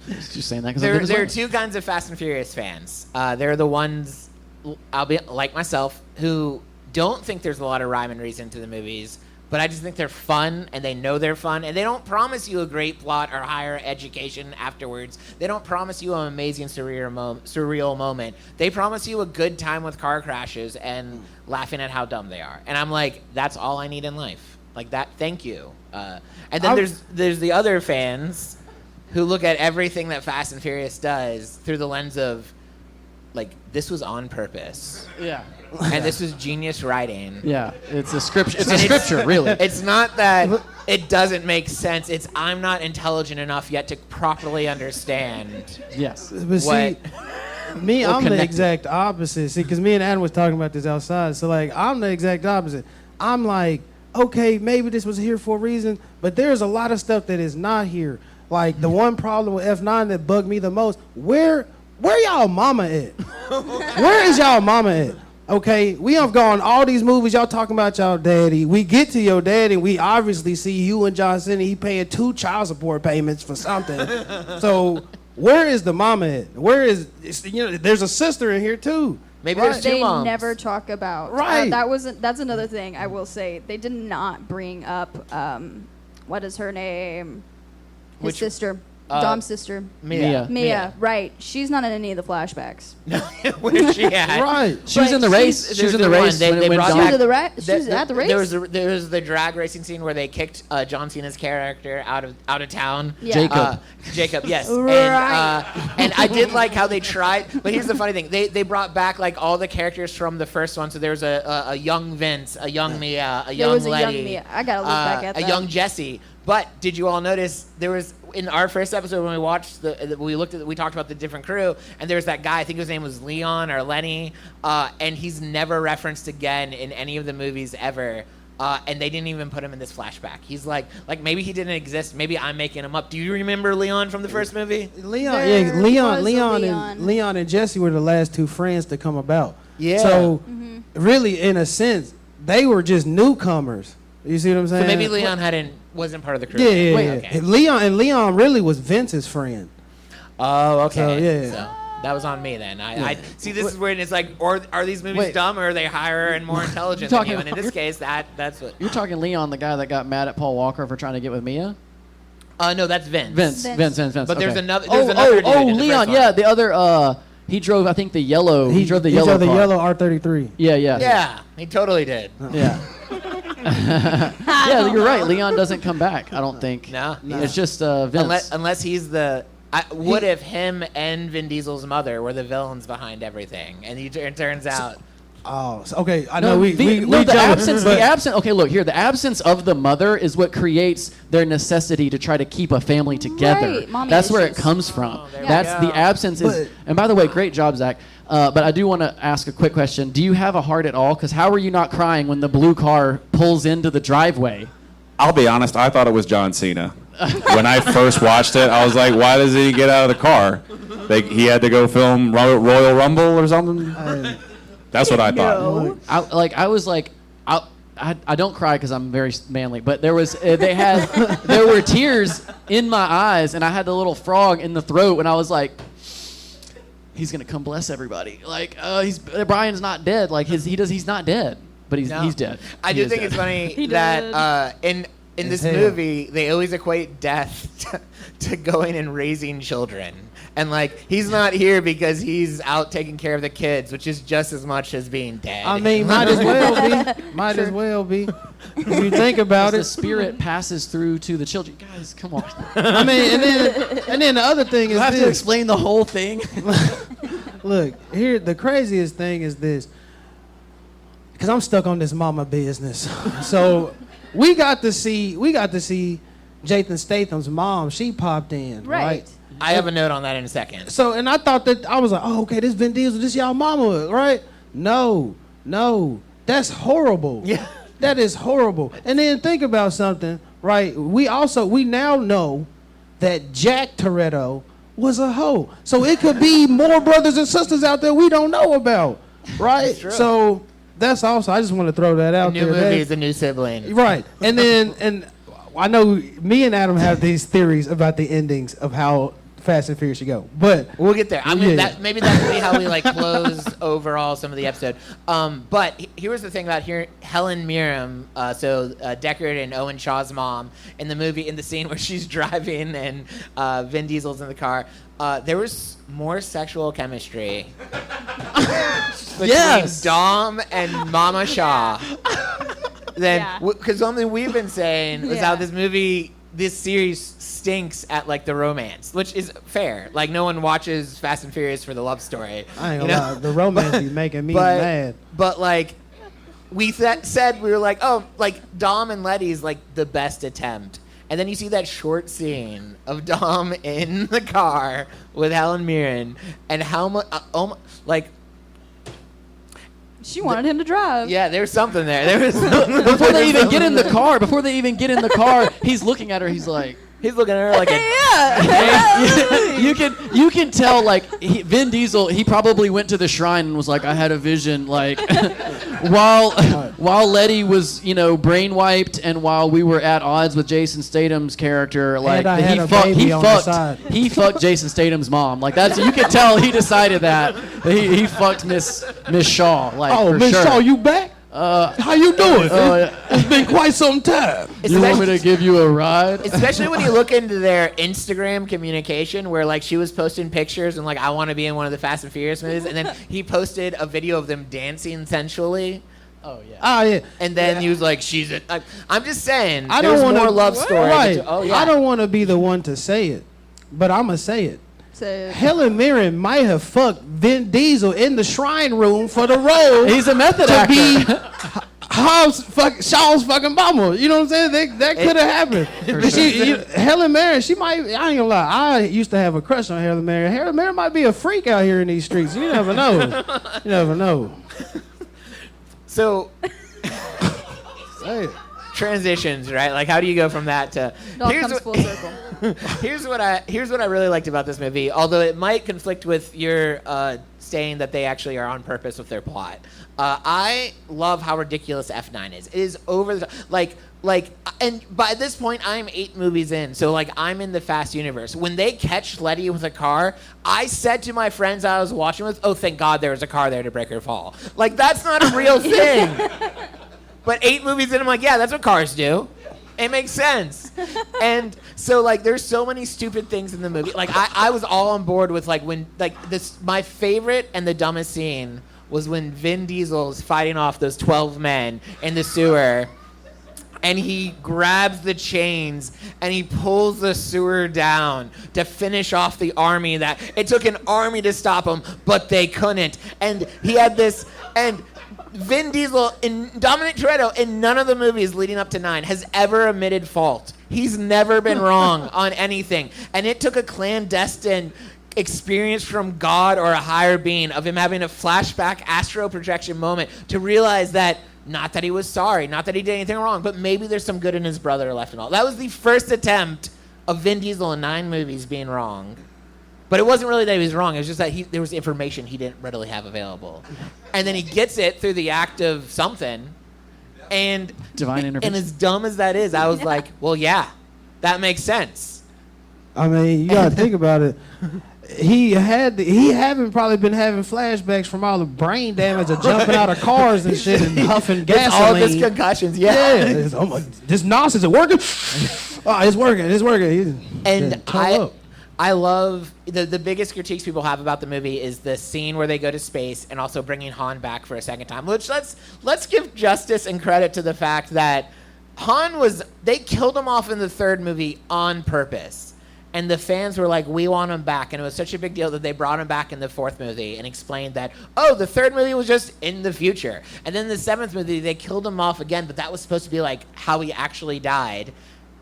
Just saying that because There are two kinds of Fast and Furious fans. There are the ones, I'll be like myself, who don't think there's a lot of rhyme and reason to the movies, but I just think they're fun, and they know they're fun, and they don't promise you a great plot or higher education afterwards. They don't promise you an amazing surreal moment. They promise you a good time with car crashes and laughing at how dumb they are. And I'm like, that's all I need in life. Like that. Thank you. And then there's the other fans who look at everything that Fast and Furious does through the lens of, like, this was on purpose. Yeah. And this was genius writing. Yeah. It's a scripture. It's a scripture, really. It's not that it doesn't make sense. It's I'm not intelligent enough yet to properly understand. Yes. But see, me, I'm the connected. exact opposite. See, because me and Adam was talking about this outside. So, like, I'm the exact opposite. I'm like, okay, maybe this was here for a reason, but there's a lot of stuff that is not here. Like, the one problem with F9 that bugged me the most, where y'all mama at? Where is y'all mama at? Okay, we have gone all these movies, y'all talking about y'all daddy. We get to your daddy, and we obviously see you and Jaxon, he paying 2 child support payments for something. So, where is the mama at? Where is, you know, there's a sister in here too. Maybe there's two They moms. never talk about. Right. That's another thing I will say. They did not bring up, what is her name? His Which- sister. Dom's sister. Mia. Mia, right. She's not in any of the flashbacks. Where's she at? Right. She was in the race. She was in the race. They when brought Dom- She was back- at the she was at the race? There was the drag racing scene where they kicked John Cena's character out of town. Yeah. Jacob. Jacob, yes. Right. And I did like how they tried. But here's the funny thing: they brought back like all the characters from the first one. So there was a young Vince, a young Mia, a young was a young Letty, Mia. I gotta look back at a that. young Jesse. But did you all notice there was in our first episode when we watched we talked about the different crew, and there was that guy, I think his name was Leon or Lenny, and he's never referenced again in any of the movies ever. And they didn't even put him in this flashback. He's like maybe he didn't exist. Maybe I'm making him up. Do you remember Leon from the first movie? Leon and Jesse were the last 2 friends to come about. Yeah. So, really, in a sense, they were just newcomers. You see what I'm saying? So maybe Leon wasn't part of the crew. Yeah. Okay. Leon really was Vince's friend. Oh, okay. So, yeah. So that was on me then. I see. This is where it's like, or are these movies dumb, or are they higher and more intelligent than you? And in this case, that's what. You're talking Leon, the guy that got mad at Paul Walker for trying to get with Mia? No, that's Vince. Vince. But there's okay. another. There's another dude in the Leon. first Yeah, one. the other. He drove. I think the yellow. He drove the yellow car. yellow R33. Yeah. Yeah, he totally did. Yeah. Yeah, you're right. Leon doesn't come back. I don't think. No. It's just Vince. Unless he's the. What if him and Vin Diesel's mother were the villains behind everything, and it turns out. Oh, okay. I No, know the absence. Okay, look here. The absence of the mother is what creates their necessity to try to keep a family together. Right, mommy That's where it issues. comes from. there we That's go. the absence is. And by the way, great job, Zach. But I do want to ask a quick question. Do you have a heart at all? Because how are you not crying when the blue car pulls into the driveway? I'll be honest, I thought it was John Cena. When I first watched it, I was like, why does he get out of the car? He had to go film Royal Rumble or something? That's what I thought. I was like, I don't cry because I'm very manly, but there was there were tears in my eyes, and I had the little frog in the throat, and I was like, he's gonna come bless everybody. Like Brian's not dead. Like he's not dead, but he's dead. I do think it's funny that in this movie they always equate death to going and raising children. And, like, he's not here because he's out taking care of the kids, which is just as much as being dead. I mean, might as well be. If you think about The it. spirit passes through to the children. Guys, come on. I mean, and then the other thing is I have this. to explain the whole thing. Look, here, the craziest thing is this. because I'm stuck on this mama business. So we got to see Jason Statham's mom. She popped in, right? I have a note on that in a second. So, and I thought that, I was like, oh, okay, this Vin Diesel, this y'all mama, right? No, that's horrible. Yeah. That is horrible. And then think about something, right? We now know that Jack Toretto was a hoe. So it could be more brothers and sisters out there we don't know about, right? That's true. So that's also, I just want to throw that out there. New movie is a new sibling. Right. And then, and I know me and Adam have these theories about the endings of how Fast and Furious should go, but we'll get there. I mean, yeah. maybe that will be how we like close overall some of the episode. But here's the thing about Helen Mirren, Deckard and Owen Shaw's mom in the movie, in the scene where she's driving and Vin Diesel's in the car. There was more sexual chemistry between Dom and Mama Shaw than because something we've been saying is how this series stinks at like the romance, which is fair. Like no one watches Fast and Furious for the love story. I ain't gonna lie, the romance be making me mad. But like we said, we were like, oh, like Dom and Letty's like the best attempt, and then you see that short scene of Dom in the car with Helen Mirren, and how much like. She wanted him to drive. Yeah, there's something there. Before they even get in the car, he's looking at her. He's like. He's looking at her like you can tell like Vin Diesel, he probably went to the shrine and was like, I had a vision, like while Letty was, brain wiped, and while we were at odds with Jason Statham's character, like he fucked Jason Statham's mom. Like that's, you can tell he decided that he fucked Miss Shaw. Like, oh, Miss Shaw, you back? How you doing? It's been quite some time. You want me to give you a ride? Especially when you look into their Instagram communication, where like she was posting pictures and like, I want to be in one of the Fast and Furious movies, and then he posted a video of them dancing sensually. Oh yeah. Yeah. And then he was like, I'm just saying. I don't want more love story. Right. I don't want to be the one to say it, but I'm gonna say it. So Helen Mirren might have fucked Vin Diesel in the shrine room for the role. He's a method to actor. Be Shaw's fucking mama. You know what I'm saying? That could have happened. Helen Mirren, she might. I ain't gonna lie. I used to have a crush on Helen Mirren. Helen Mirren might be a freak out here in these streets. You never know. You never know. So. Say it. Transitions, right? Like, how do you go from that to? It all comes full circle. Here's what I really liked about this movie, although it might conflict with your saying that they actually are on purpose with their plot. I love how ridiculous F9 is. It is over the like, and by this point I'm 8 movies in, so like I'm in the Fast universe. When they catch Letty with a car, I said to my friends I was watching with, "Oh, thank God there was a car there to break her fall." Like that's not a real thing. But 8 movies in, I'm like, yeah, that's what cars do. It makes sense. And so, like, there's so many stupid things in the movie. Like, I was all on board with, like, when, like, this, my favorite and the dumbest scene was when Vin Diesel's fighting off those 12 men in the sewer. And he grabs the chains and he pulls the sewer down to finish off the army. That it took an army to stop him, but they couldn't. And he had this, and Vin Diesel and Dominic Toretto in none of the movies leading up to 9 has ever admitted fault. He's never been wrong on anything. And it took a clandestine experience from God or a higher being of him having a flashback astral projection moment to realize that not that he was sorry, not that he did anything wrong, but maybe there's some good in his brother left and all. That was the first attempt of Vin Diesel in 9 movies being wrong. But it wasn't really that he was wrong. It was just that there was information he didn't readily have available. And then he gets it through the act of something. And divine intervention. And as dumb as that is, I was like, well, yeah, that makes sense. I mean, you gotta think about it. He haven't probably been having flashbacks from all the brain damage of jumping out of cars and shit and huffing gasoline. It's all just concussions, yeah. This nonsense is working. Oh, it's working. It's working. And I love the biggest critiques people have about the movie is the scene where they go to space and also bringing Han back for a second time. Which let's give justice and credit to the fact that Han they killed him off in the 3rd movie on purpose. And the fans were like, we want him back. And it was such a big deal that they brought him back in the 4th movie and explained that, oh, the 3rd movie was just in the future. And then the 7th movie, they killed him off again, but that was supposed to be like how he actually died.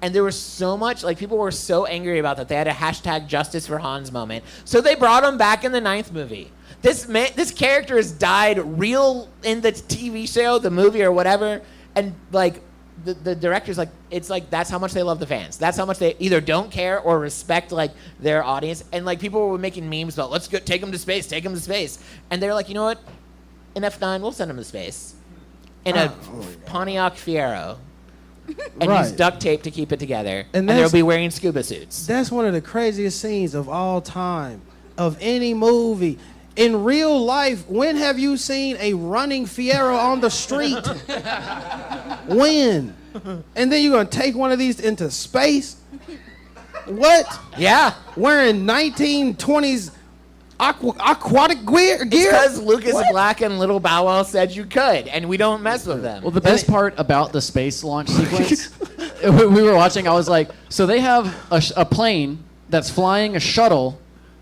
And there was so much, like, people were so angry about that. They had a hashtag Justice for Hans moment. So they brought him back in the 9th movie. This character has died real in the TV show, the movie, or whatever. And, like, the director's like, it's like, that's how much they love the fans. That's how much they either don't care or respect, like, their audience. And, like, people were making memes about, let's go, take him to space. And they're like, you know what? In F9, we'll send him to space. In a Pontiac Fiero. And Right. use duct tape to keep it together. And And they'll that's- be wearing scuba suits. That's one of the craziest scenes of all time, of any movie. In real life, when have you seen a running Fiero on the street? When? And then you're going to take one of these into space? What? Yeah. Wearing 1920s aquatic gear? Because Lucas Black and Little Bow Wow said you could, and we don't mess with them. Well, the best part about the space launch sequence, we were watching, I was like, so they have a plane that's flying a shuttle.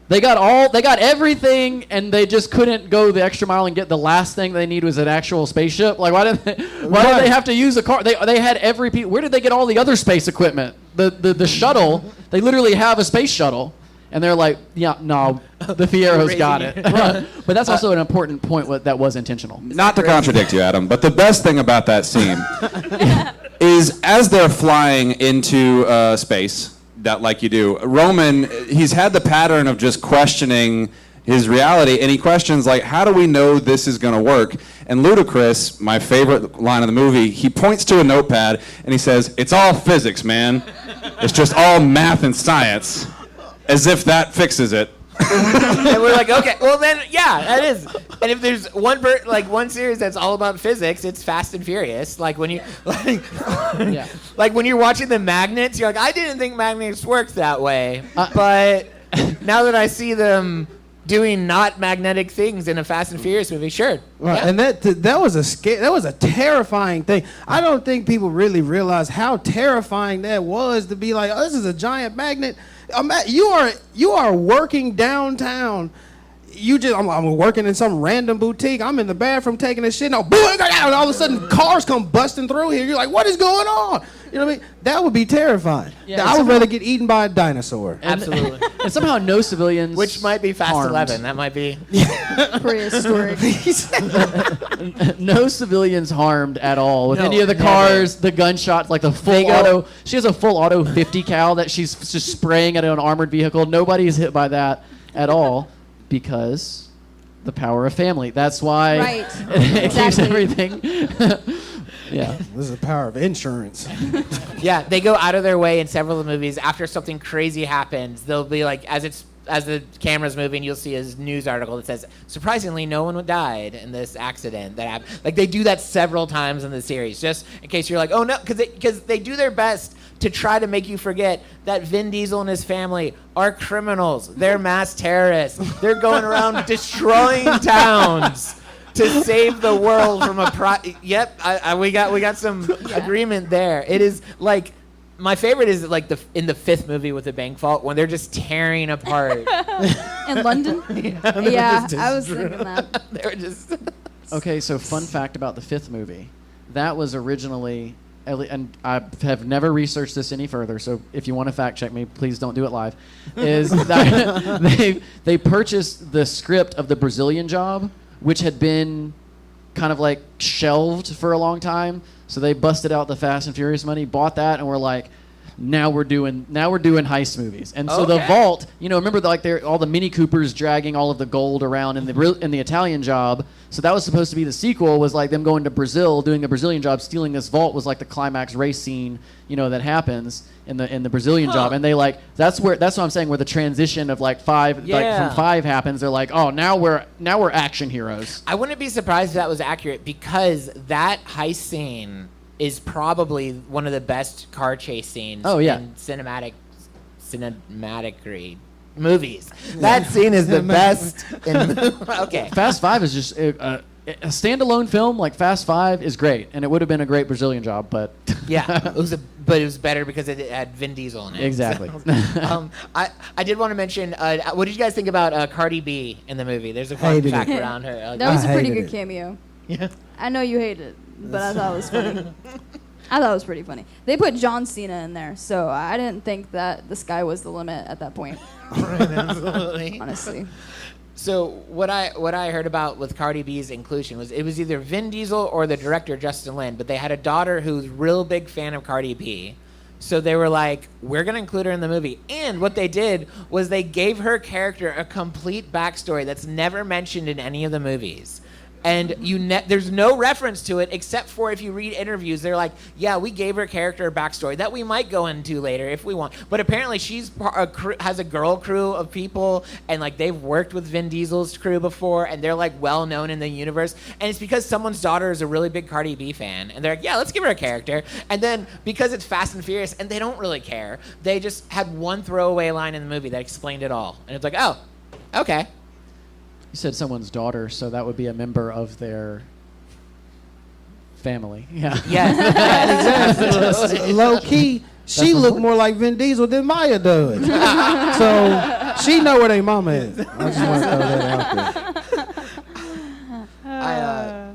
They got everything, and they just couldn't go the extra mile and get the last thing they need was an actual spaceship. Like, why did they have to use a car? They had every piece. Where did they get all the other space equipment? The shuttle, they literally have a space shuttle, and they're like, yeah, no, the Fiero's got it. But that's also an important point that was intentional. Not to contradict you, Adam, but the best thing about that scene is as they're flying into space, that like you do, Roman, he's had the pattern of just questioning his reality, and he questions, like, how do we know this is going to work? And Ludacris, my favorite line of the movie, he points to a notepad, and he says, it's all physics, man. It's just all math and science. As if that fixes it. And we're like, okay, well then, yeah, that is. And if there's one series that's all about physics, it's Fast and Furious. Like when you, Yeah. like when you're watching the magnets, you're like, I didn't think magnets worked that way, but now that I see them doing not magnetic things in a Fast and Furious movie, sure. Right, Yeah. and that was a terrifying thing. I don't think people really realize how terrifying that was to be like, oh, this is a giant magnet. You are working downtown. I'm working in some random boutique. I'm in the bathroom taking a shit. No, boom, and all of a sudden cars come busting through here. You're like, what is going on? You know what I mean? That would be terrifying. Yeah, I would rather get eaten by a dinosaur. Absolutely. And somehow no civilians, Which might be Fast harmed. 11. That might be. Prehistoric. No civilians harmed at all with No, any of the never. cars, the gunshots, like the full They go- auto. She has a full auto 50 cal that she's just spraying at an armored vehicle. Nobody's hit by that at all because the power of family. That's why Right. it keeps Exactly. everything. Yeah. This is the power of insurance. Yeah, they go out of their way in several of the movies. After something crazy happens, they'll be like, as the camera's moving, you'll see a news article that says, surprisingly, no one died in this accident that happened. Like, they do that several times in the series, just in case you're like, oh, no, because they do their best to try to make you forget that Vin Diesel and his family are criminals. They're mass terrorists. They're going around destroying towns to save the world from a Yep, we got some agreement there. It is like, my favorite is like in the 5th movie with the bank vault when they're just tearing apart. In London? Yeah, I was thinking that. They're just. Okay, so fun fact about the 5th movie. That was originally, and I have never researched this any further, so if you want to fact check me, please don't do it live, is that they purchased the script of the Brazilian Job, which had been kind of like shelved for a long time. So they busted out the Fast and Furious money, bought that, and were like, now we're doing heist movies. And so the Okay. vault, remember all the Mini Coopers dragging all of the gold around in the Italian Job. So that was supposed to be the sequel, was like them going to Brazil, doing the Brazilian Job, stealing this vault was like the climax race scene, that happens in the Brazilian Job. And they that's what I'm saying, where the transition of like from 5 happens. They're like, oh, now we're action heroes. I wouldn't be surprised if that was accurate because that heist scene is probably one of the best car chase scenes in cinematic movies. That scene is the best in Okay. Fast 5 is just a standalone film like Fast Five is great, and it would have been a great Brazilian job, but Yeah, but it was better because it had Vin Diesel in it. Exactly. So, I did want to mention, what did you guys think about Cardi B in the movie? There's a fun Hated fact it. around her. That was a pretty hated good it. cameo. Yeah. I know you hate it, but I thought it was funny. I thought it was pretty funny. They put John Cena in there, so I didn't think that the sky was the limit at that point. Absolutely. Honestly. So what I heard about with Cardi B's inclusion was it was either Vin Diesel or the director Justin Lin, but they had a daughter who's a real big fan of Cardi B. So they were like, we're going to include her in the movie. And what they did was they gave her character a complete backstory that's never mentioned in any of the movies. And there's no reference to it except for if you read interviews, they're like, yeah, we gave her character a backstory that we might go into later if we want. But apparently she's has a girl crew of people, and like they've worked with Vin Diesel's crew before, and they're like well known in the universe. And it's because someone's daughter is a really big Cardi B fan, and they're like, yeah, let's give her a character. And then because it's Fast and Furious, and they don't really care, they just had one throwaway line in the movie that explained it all. And it's like, oh, okay. You said someone's daughter, so that would be a member of their family. Yeah. Yes. Low key, she looked more like Vin Diesel than Maya does. So she know where their mama is. I just want to throw that out there.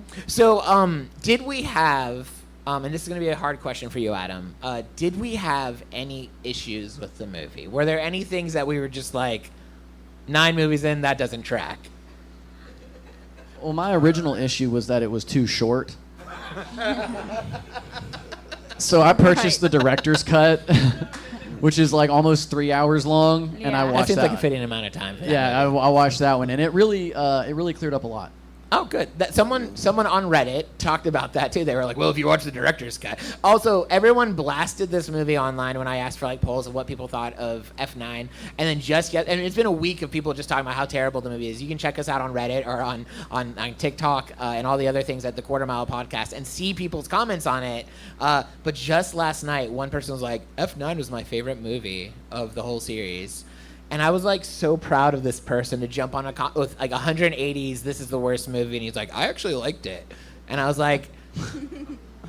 Did we have, and this is going to be a hard question for you, Adam, did we have any issues with the movie? Were there any things that we were just like, 9 movies in, that doesn't track? Well, my original issue was that it was too short. So I purchased the director's cut, which is like almost 3 hours long, and I Yeah. That watched seems that. like a fitting amount of time. For that Yeah, I movie. watched that one, and it really cleared up a lot. Oh, good. Someone on Reddit talked about that too. They were like, "Well, if you watch the director's cut." Also, everyone blasted this movie online when I asked for like polls of what people thought of F9, and then and it's been a week of people just talking about how terrible the movie is. You can check us out on Reddit or on TikTok and all the other things at the Quarter Mile Podcast and see people's comments on it. But just last night, one person was like, "F9 was my favorite movie of the whole series." And I was like so proud of this person to jump on with like 180s. This is the worst movie, and he's like, I actually liked it, and I was like,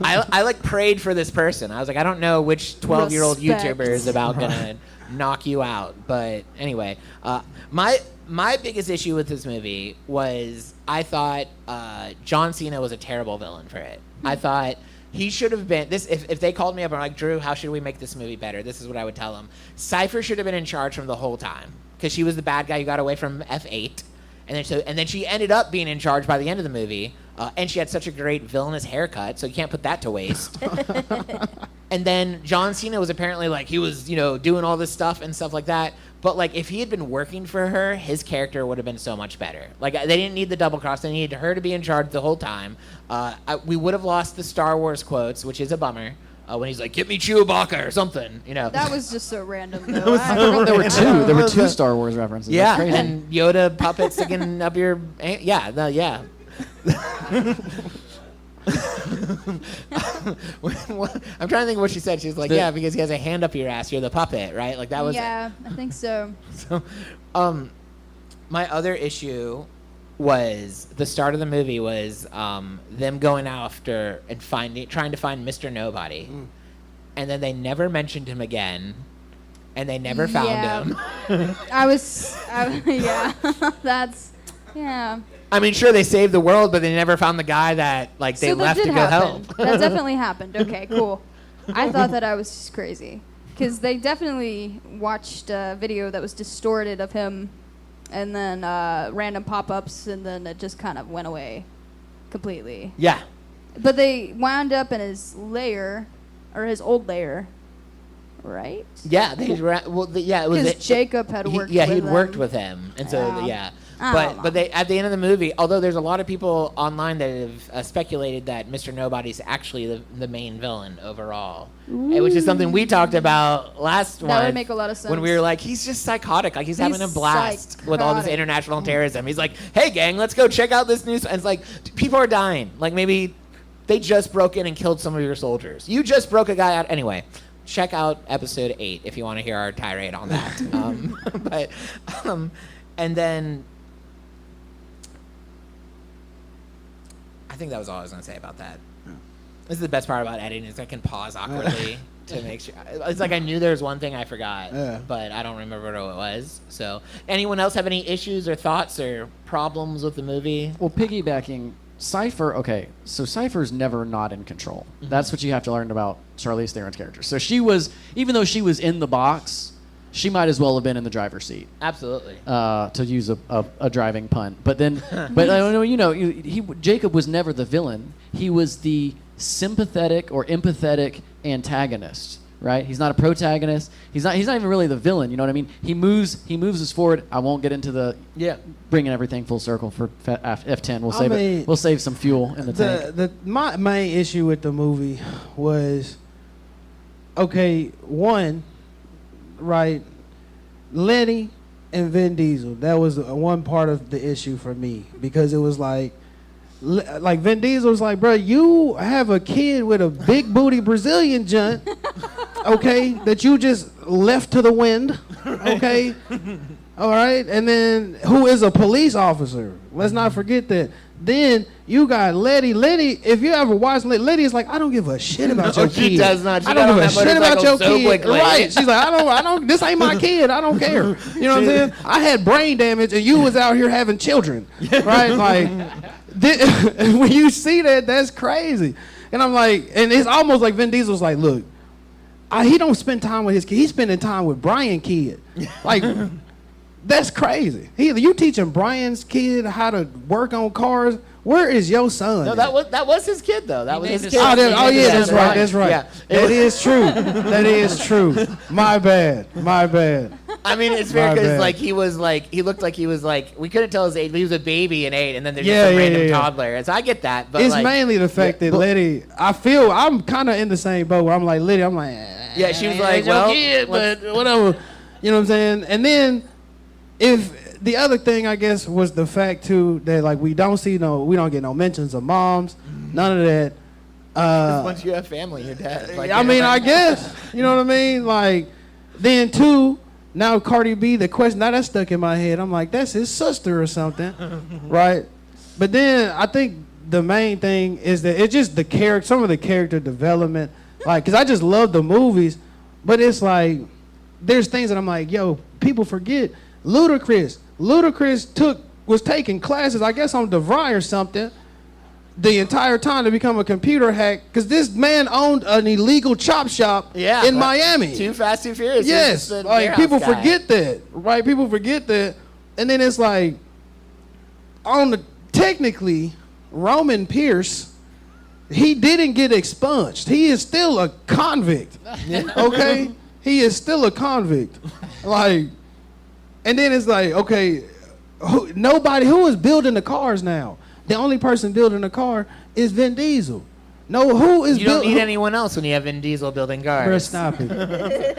I like prayed for this person. I was like, I don't know which 12-year-old Respect. YouTuber is about gonna knock you out, but anyway, my biggest issue with this movie was I thought John Cena was a terrible villain for it. I thought. He should have been this. If they called me up and were like, Drew, how should we make this movie better? This is what I would tell them. Cypher should have been in charge from the whole time because she was the bad guy who got away from F8, and then she ended up being in charge by the end of the movie. And she had such a great villainous haircut, so you can't put that to waste. And then John Cena was apparently like he was doing all this stuff and stuff like that. But like if he had been working for her, his character would have been so much better. Like they didn't need the double cross; they needed her to be in charge the whole time. We would have lost the Star Wars quotes, which is a bummer. When he's like, "Get me Chewbacca" or something, That was just so random, though. There were two Star Wars references. Yeah, That's crazy. and Yoda puppet sticking up your yeah. I'm trying to think of what she said. She was like, "Yeah, because he has a hand up your ass. You're the puppet, right?" Like that was. Yeah, I think so. So, my other issue was the start of the movie was them going after and trying to find Mr. Nobody, and then they never mentioned him again, and they never found him. Yeah, that's, yeah. I mean, sure, they saved the world, but they never found the guy that like they So that left did to go happen. help. That definitely happened. Okay, cool. I thought that I was just crazy because they definitely watched a video that was distorted of him, and then random pop-ups, and then it just kind of went away completely. Yeah. But they wound up in his lair, or his old lair, right? Yeah, it was Because Jacob had worked. he'd with worked them. with him, and so Yeah. I don't know. But they at the end of the movie, although there's a lot of people online that have speculated that Mr. Nobody's actually the main villain overall, which is something we talked about last That month. would make a lot of sense. When we were like, he's just psychotic, like he's having a blast with all this psychotic. international terrorism. He's like, hey gang, let's go check out this news. And it's like people are dying. Like maybe they just broke in and killed some of your soldiers. You just broke a guy out anyway. Check out episode 8 if you want to hear our tirade on that. And then I think that was all I was gonna say about that. This is the best part about editing is I can pause awkwardly to make sure. It's like I knew there was one thing I forgot, but I don't remember what it was. So, anyone else have any issues or thoughts or problems with the movie? Well, piggybacking, Cypher, okay, so Cypher's never not in control. Mm-hmm. That's what you have to learn about Charlize Theron's character. So she was, even though she was in the box, she might as well have been in the driver's seat. Absolutely. To use a driving pun. But then, Jacob was never the villain. He was the sympathetic or empathetic antagonist, right? He's not a protagonist. He's not even really the villain. You know what I mean? He moves us forward. I won't get into the bringing everything full circle for F10. We'll save some fuel in the tank. My main issue with the movie was, one, right, Lenny and Vin Diesel. That was one part of the issue for me, because it was like Vin Diesel was like, bro, you have a kid with a big booty Brazilian junt, that you just left to the wind, all right, and then who is a police officer? Let's not forget that. Then you got Letty. Letty, if you ever watch Letty, is like, I don't give a shit about your kid. She does not. She I don't give a shit about your so kid. quickly. Right? She's like, I don't. This ain't my kid. I don't care. You know what I'm saying? I had brain damage, and you was out here having children, right? Like, when you see that, that's crazy. And I'm like, and it's almost like Vin Diesel's like, look, he don't spend time with his kid. He's spending time with Brian's kid. Like, that's crazy. You teaching Brian's kid how to work on cars? Where is your son? No, that was his kid though. That was his kid. That's right. That's right. Yeah. That is true. That is true. My bad. I mean, it's fair because he looked like he was we couldn't tell his age, but he was a baby in 8, and then there's just a random toddler. And so I get that, but it's mainly the fact that Letty. I'm kind of in the same boat where I'm like Letty. I'm like, yeah, she was like, well, kid, but whatever. You know what I'm saying? And then if the other thing I guess was the fact too that we don't get no mentions of moms, none of that. Once you have family, your dad. I guess you know what I mean. Like, then too. Now Cardi B, the question now that's stuck in my head. I'm like, that's his sister or something, right? But then I think the main thing is that it's just some of the character development, because I just love the movies, but it's like there's things that I'm like, yo, people forget. Ludacris was taking classes, I guess on DeVry or something, the entire time to become a computer hack, because this man owned an illegal chop shop in Miami. Too Fast, Too Furious. Yes, people forget that, right? People forget that, and then it's like, technically, Roman Pierce, he didn't get expunged. He is still a convict. Okay, he is still a convict. And then it's like, who is building the cars now? The only person building a car is Vin Diesel. No, who is? You don't need anyone else when you have Vin Diesel building cars. Bro, stop it.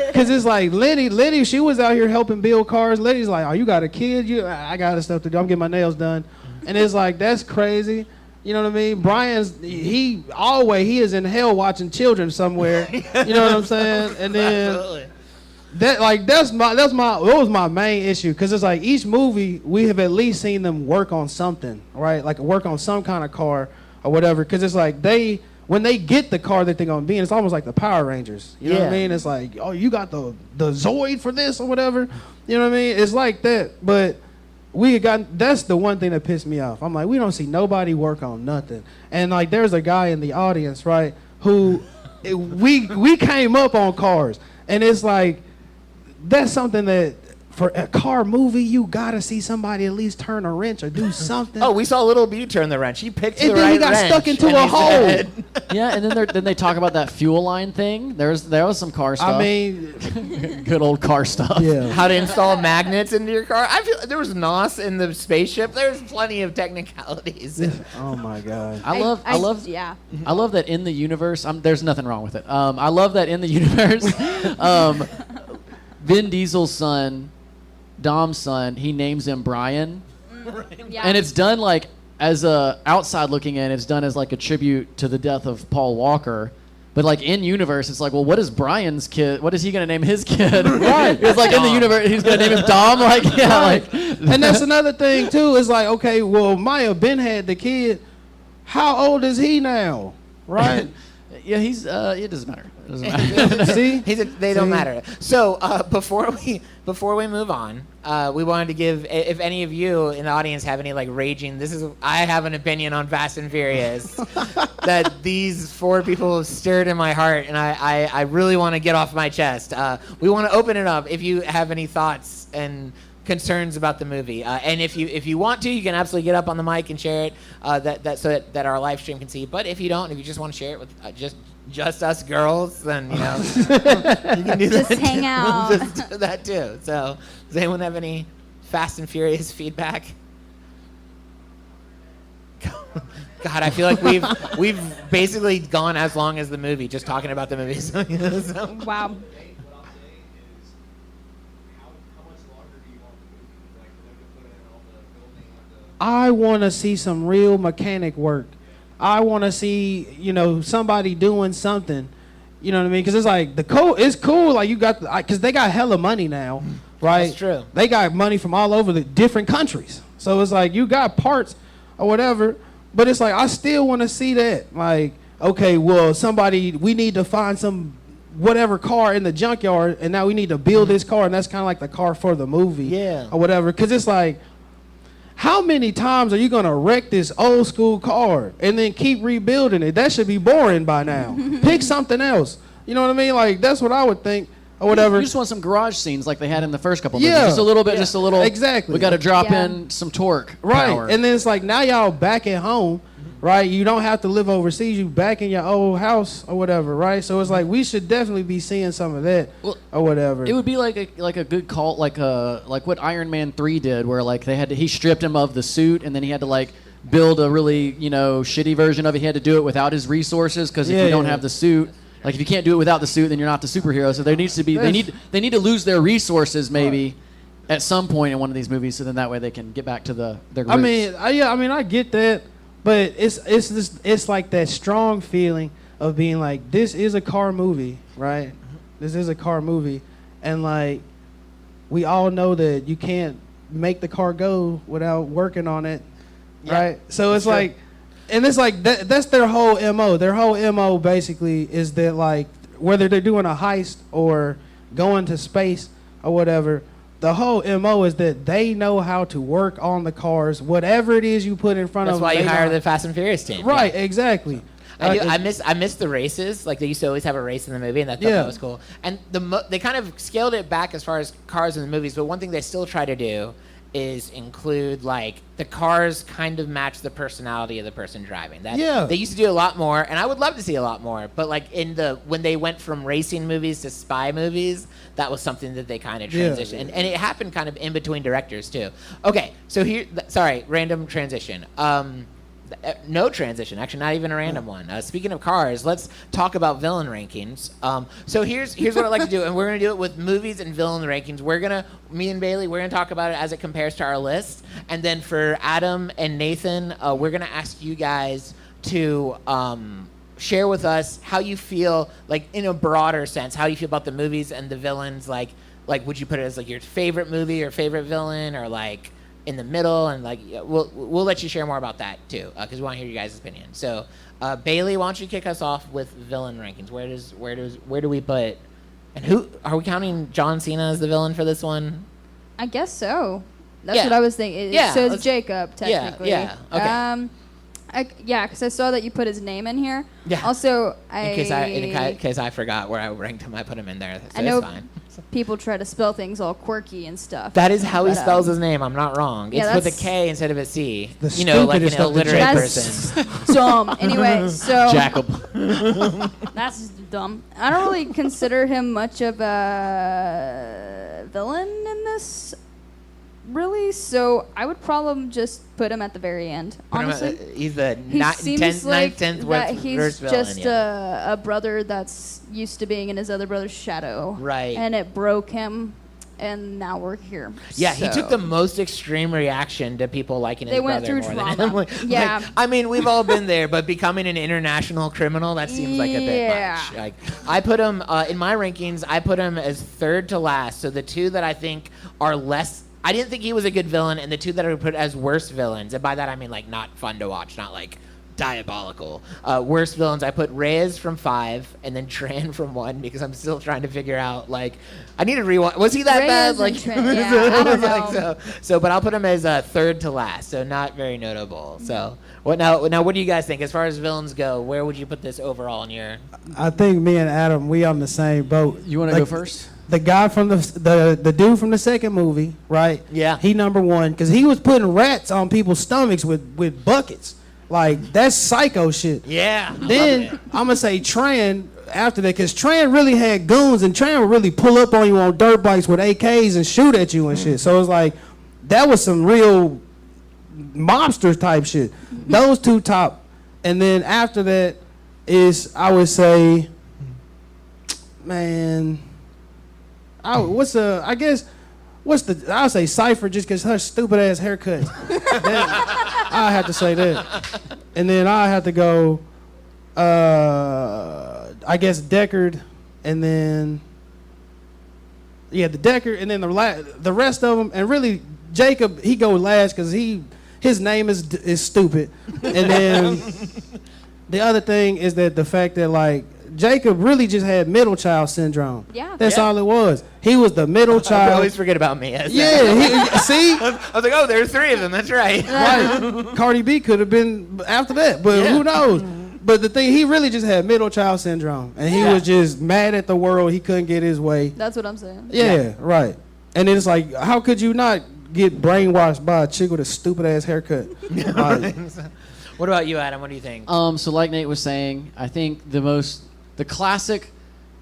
Because it's like Letty, she was out here helping build cars. Letty's like, oh, you got a kid? I got stuff to do. I'm getting my nails done. And it's like, that's crazy. You know what I mean? Brian's, he is in hell watching children somewhere. You know what I'm saying? And then Absolutely. That was my main issue, because it's like each movie we have at least seen them work on something, right? Like work on some kind of car or whatever, because it's like when they get the car that they're gonna be in, it's almost like the Power Rangers. You know what I mean? It's like, oh, you got the Zoid for this or whatever. You know what I mean? It's like that, but that's the one thing that pissed me off. I'm like, we don't see nobody work on nothing, and there's a guy in the audience, right, who we came up on cars, and it's like. That's something that for a car movie, you gotta see somebody at least turn a wrench or do something. Oh, we saw Little B turn the wrench. He picked the right wrench. And then he got stuck into a hole. Yeah, and then they talk about that fuel line thing. There was some car stuff. I mean, good old car stuff. Yeah. How to install magnets into your car. I feel there was NOS in the spaceship. There's plenty of technicalities. Oh my god. I love that in the universe. There's nothing wrong with it. I love that in the universe. Vin Diesel's son, Dom's son, he names him Brian. Yeah. And it's done as a outside looking in, it's done as a tribute to the death of Paul Walker. But in universe, it's well, what is Brian's kid? What is he gonna name his kid? Right. It's in the universe, he's gonna name him Dom. And that's another thing too. It's okay, well, Maya Ben had the kid. how old is he now? Right? Yeah, he's. It doesn't matter. It doesn't matter. See? They don't matter. So before we move on, we wanted to give, if any of you in the audience have any like raging, I have an opinion on Fast and Furious that these 4 people have stirred in my heart, and I really want to get off my chest. We want to open it up if you have any thoughts and concerns about the movie, and if you want to, you can absolutely get up on the mic and share it, so that our live stream can see. But if you don't, if you just want to share it with just us girls, then you know you can do Just that hang too. out. Just do that too. So, does anyone have any Fast and Furious feedback? God, I feel like we've basically gone as long as the movie just talking about the movie. So, Wow. I want to see some real mechanic work. I want to see, somebody doing something. You know what I mean? Because it's like it's cool. Like you got, because they got hella money now, right? That's true. They got money from all over the different countries. So it's like you got parts or whatever, but it's like I still want to see that. Like, okay, well, we need to find some whatever car in the junkyard, and now we need to build this car, and that's kind of like the car for the movie, Yeah. or whatever. Because it's like, how many times are you going to wreck this old school car and then keep rebuilding it? That should be boring by now. Pick something else. You know what I mean? Like, that's what I would think, or whatever. You just want some garage scenes like they had in the first couple movies. Yeah. Just a little bit, Yeah. just a little. Exactly. We got to drop Yeah. in some torque Right. power. And then it's like, now y'all back at home, right? You don't have to live overseas. You back in your old house or whatever, right? So it's like, we should definitely be seeing some of that, Well, or whatever. It would be like a good cult, like what Iron Man 3 did, where like he stripped him of the suit, and then he had to like build a really shitty version of it. He had to do it without his resources, because if you don't have the suit, like if you can't do it without the suit, then you're not the superhero. So there needs to be they need to lose their resources maybe at some point in one of these movies, so then that way they can get back to their roots. I get that, but it's like that strong feeling of being like, this is a car movie, right? This is a car movie, and like we all know that you can't make the car go without working on it, right? So it's like, and it's like that's their whole MO. Their whole MO basically is that, like, whether they're doing a heist or going to space or whatever, the whole MO is that they know how to work on the cars, whatever it is you put in front of them. That's why you hire know. the Fast and Furious team. Right, Yeah. exactly. I miss the races. Like, they used to always have a race in the movie, and that was cool. And they kind of scaled it back as far as cars in the movies, but one thing they still try to do is include, like, the cars kind of match the personality of the person driving. They used to do a lot more, and I would love to see a lot more, but like when they went from racing movies to spy movies, that was something that they kind of transitioned. And it happened kind of in between directors too. Okay, so random transition. No transition, actually, not even a random one. Speaking of cars, let's talk about villain rankings. So here's what I'd like to do, and we're gonna do it with movies and villain rankings. Me and Bailey, we're gonna talk about it as it compares to our list, and then for Adam and Nathan, we're gonna ask you guys to share with us how you feel, like, in a broader sense, how you feel about the movies and the villains. Like would you put it as like your favorite movie or favorite villain, or like in the middle? And like we'll let you share more about that too, because we want to hear you guys' opinion. So Bailey, why don't you kick us off with villain rankings? Where do we put, and who are we counting? John Cena as the villain for this one? I guess so. That's what I was thinking. Yeah, so it's Jacob, technically. Yeah. Okay. Because I saw that you put his name in here. Yeah. Also, in case I forgot where I ranked him, I put him in there. So I know it's fine. people try to spell things all quirky and stuff. That is how he But, spells his name. I'm not wrong. yeah, It's with a that's- K instead of a C. The Like an stupidest of the illiterate That's person. dumb. Anyway, so Jacob. that's dumb. I don't really consider him much of a villain in this, really. So I would probably just put him at the very end. Honestly, He's the he ninth, seems 10th, like 10th that worst he's villain. just Yeah. a brother that's used to being in his other brother's shadow, Right. And it broke him, and now we're here. Yeah, he So- took the most extreme reaction to people liking his They brother went through more trauma. than him. Yeah. I mean, we've all been there, but becoming an international criminal, that seems like a bit Yeah. much. Like, I put him, in my rankings, I put him as third to last. So the two that I think are less, I didn't think he was a good villain, and the two that I would put as worst villains, and by that I mean like not fun to watch, not like diabolical. Worst villains, I put Reyes from 5 and then Tran from 1 because I'm still trying to figure out, like, I need to rewind. Was he that Reyes bad? and Like, Tran, yeah, I don't know. so, but I'll put him as third to last, so not very notable. So, what do you guys think? As far as villains go, where would you put this overall in your... I think me and Adam, we on the same boat. You want to go first? The guy from the dude from the second movie, right? Yeah. He number 1 because he was putting rats on people's stomachs with buckets. Like, that's psycho shit. Yeah. Then I'm gonna say Tran after that because Tran really had goons and Tran would really pull up on you on dirt bikes with AKs and shoot at you and shit. So it's like that was some real mobster type shit. Those two top, and then after that is I would say, man, I'll say Cypher just because her stupid ass haircut. I have to say that. And then I have to go, I guess Deckard, and then, the Deckard, and then the rest of them, and really Jacob, he go last because his name is stupid. And then the other thing is that the fact that, like, Jacob really just had middle child syndrome. Yeah. That's all it was. He was the middle I child. always forget about me. See? I was like, oh, there are 3 of them. That's right. Right. Cardi B could have been after that, but who knows? But the thing, he really just had middle child syndrome, and he was just mad at the world. He couldn't get his way. That's what I'm saying. Yeah, right. And it's like, how could you not get brainwashed by a chick with a stupid ass haircut? Like, What about you, Adam? What do you think? So like Nate was saying, I think the classic,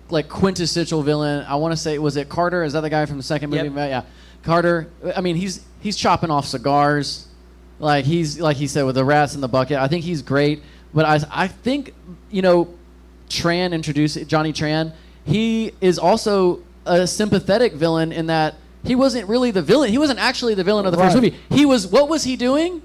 like, quintessential villain, I want to say, was it Carter? Is that the guy from the second movie? Yep. Yeah. Carter, I mean, he's chopping off cigars. Like he said, with the rats in the bucket. I think he's great. But I think, Tran introduced Johnny Tran. He is also a sympathetic villain in that he wasn't really the villain. He wasn't actually the villain of the first movie. What was he doing?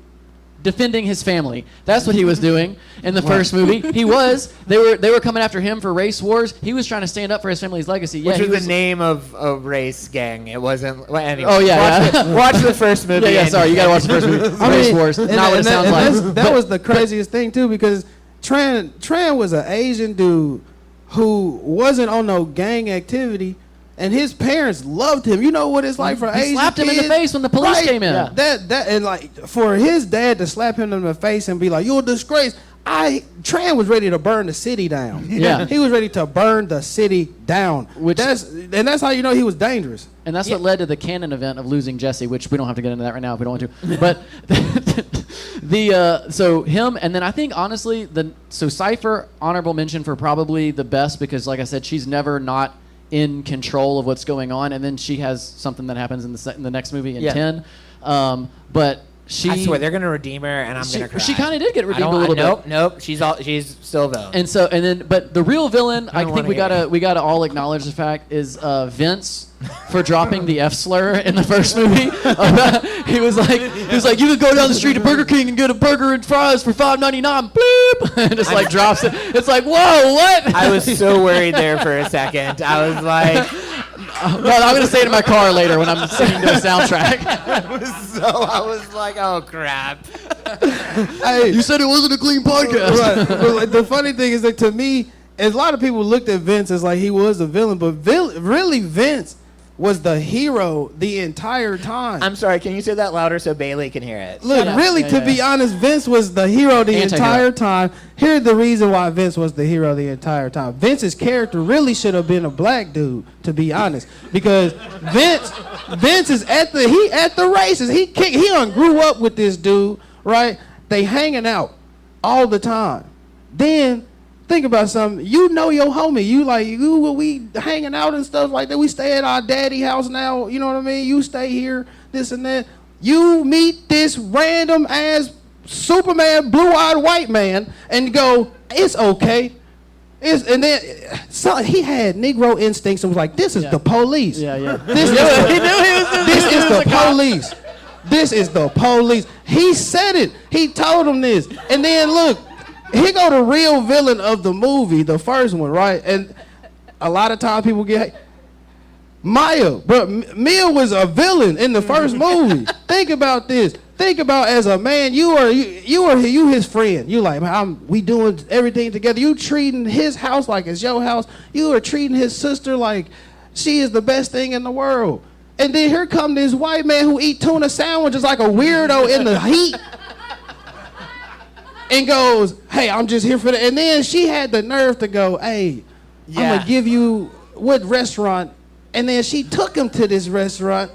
Defending his family. That's what he was doing in the first movie. They were coming after him for race wars. He was trying to stand up for his family's legacy. Which was the name of a race gang. It wasn't. Well, anyway, Oh, yeah. Watch the first movie. Yeah, sorry, you gotta watch the first movie. Race wars. Not what it sounds like. That was the craziest thing too, because Tran was an Asian dude who wasn't on no gang activity. And his parents loved him. You know what it's like for Asian kids? He slapped him in the face when the police came in. Yeah. That and like for his dad to slap him in the face and be like, "You're a disgrace." Tran was ready to burn the city down. Yeah. He was ready to burn the city down. That's how you know he was dangerous. And that's what led to the canon event of losing Jesse, which we don't have to get into that right now if we don't want to. But so him, and then I think honestly, Cypher, honorable mention for probably the best because, like I said, she's never not in control of what's going on, and then she has something that happens in the next movie in 10. But I swear they're gonna redeem her, and I'm gonna cry. She kind of did get redeemed a little bit. Nope. She's still a villain. But the real villain, I think we gotta all acknowledge the fact is Vince for dropping the F slur in the first movie. He was like, you could go down the street to Burger King and get a burger and fries for $5.99. Bloop, and just like drops it. It's like, whoa, what? I was so worried there for a second. I was like. No, I'm gonna say it in my car later when I'm singing to a soundtrack. I was like, oh crap. Hey, you said it wasn't a clean podcast. Right. But like, the funny thing is that to me, a lot of people looked at Vince as like he was a villain, but really Vince was the hero the entire time. I'm sorry, can you say that louder so Bailey can hear it? Look, really, to be honest, Vince was the hero the entire time. Here's the reason why Vince was the hero the entire time. Vince's character really should have been a black dude, to be honest, because Vince is at the races. He grew up with this dude, right? They hanging out all the time. Then think about something. You know your homie. We hanging out and stuff like that. We stay at our daddy house now. You know what I mean? You stay here, this and that. You meet this random ass Superman, blue-eyed white man, and go, it's okay. And then he had Negro instincts and was like, this is the police. Yeah. This is the police. This is the police. He said it. He told him this. And then look, here go the real villain of the movie, the first one, right? And a lot of times people get Maya, but Mia was a villain in the first movie. Think about this. think about as a man, you his friend. You like, man, we doing everything together. You treating his house like it's your house. You are treating his sister like she is the best thing in the world. And then here come this white man who eat tuna sandwiches like a weirdo in the heat. And goes, hey, I'm just here for that. And then she had the nerve to go, hey, I'm going to give you what restaurant. And then she took him to this restaurant.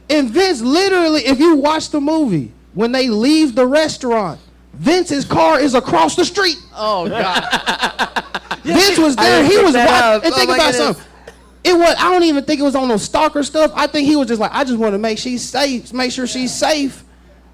And Vince literally, if you watch the movie, when they leave the restaurant, Vince's car is across the street. Oh, God. Vince was there. He was watching. And think about something. I don't even think it was on no stalker stuff. I think he was just like, I just want to make sure she's safe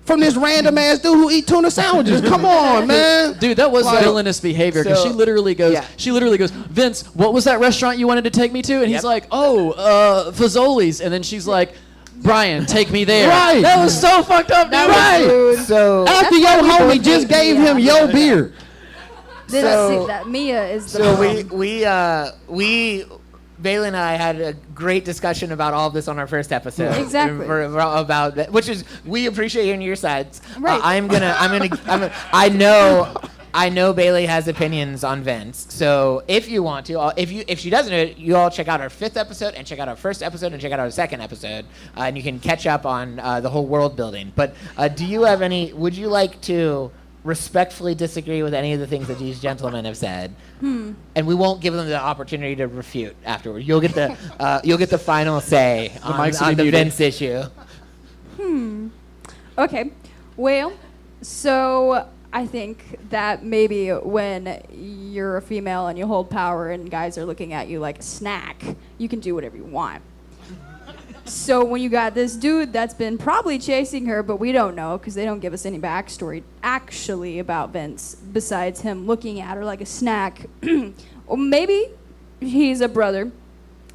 from this random ass dude who eat tuna sandwiches. Come on, man. Dude, that was villainous behavior because she literally goes, Vince, what was that restaurant you wanted to take me to? And he's like, Fazoli's. And then she's like, Brian, take me there. Right. That was so fucked up, dude. Right. So after your homie just gave him your beer. Didn't see that Mia is the So we Bailey and I had a great discussion about all of this on our first episode. Exactly. About that, which is, we appreciate hearing your sides. Right. I know Bailey has opinions on Vince. So if you want to, if she doesn't know it, you all check out our 5th episode and check out our 1st episode and check out our 2nd episode, and you can catch up on the whole world building. But would you like to respectfully disagree with any of the things that these gentlemen have said? And we won't give them the opportunity to refute afterward. You'll get the final say on the Vince issue. Okay. Well, so I think that maybe when you're a female and you hold power and guys are looking at you like a snack, you can do whatever you want. So when you got this dude that's been probably chasing her, but we don't know because they don't give us any backstory actually about Vince besides him looking at her like a snack. Or maybe he's a brother,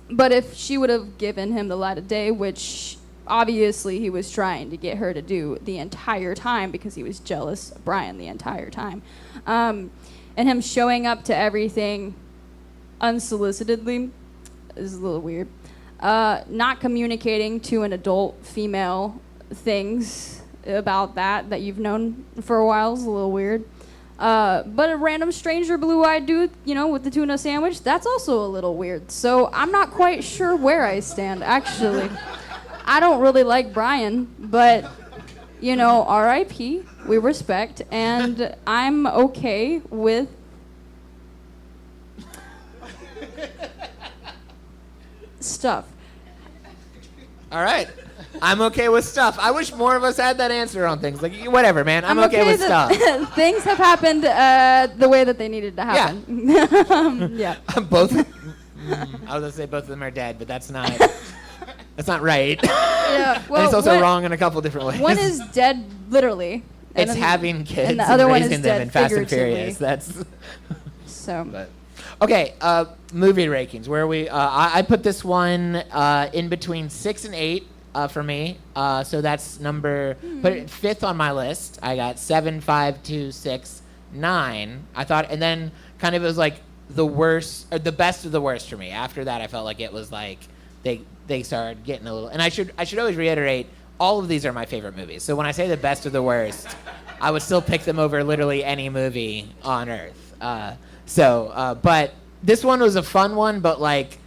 but if she would have given him the light of day, which obviously he was trying to get her to do the entire time because he was jealous of Brian the entire time, and him showing up to everything unsolicitedly is a little weird. Not communicating to an adult female things about that you've known for a while is a little weird. But a random stranger blue-eyed dude, with the tuna sandwich, that's also a little weird. So I'm not quite sure where I stand, actually. I don't really like Brian, but, R.I.P., we respect, and I'm okay with stuff. All right. I'm okay with stuff. I wish more of us had that answer on things. Like, whatever, man. I'm okay with stuff. Things have happened the way that they needed to happen. Yeah. Both. I was going to say both of them are dead, but that's not right. Yeah. Well, and it's also wrong in a couple different ways. One is dead literally. It's having kids and the other one is raising dead them in Fast and figuratively. Furious. That's so. But. Okay, movie rankings. Where we? I put this one in between 6 and 8 for me. So that's put it 5th on my list. I got 7, 5, 2, 6, 9. I thought, and then kind of it was like the worst or the best of the worst for me. After that, I felt like it was like they started getting a little. And I should always reiterate, all of these are my favorite movies. So when I say the best of the worst, I would still pick them over literally any movie on earth. But this one was a fun one, but like,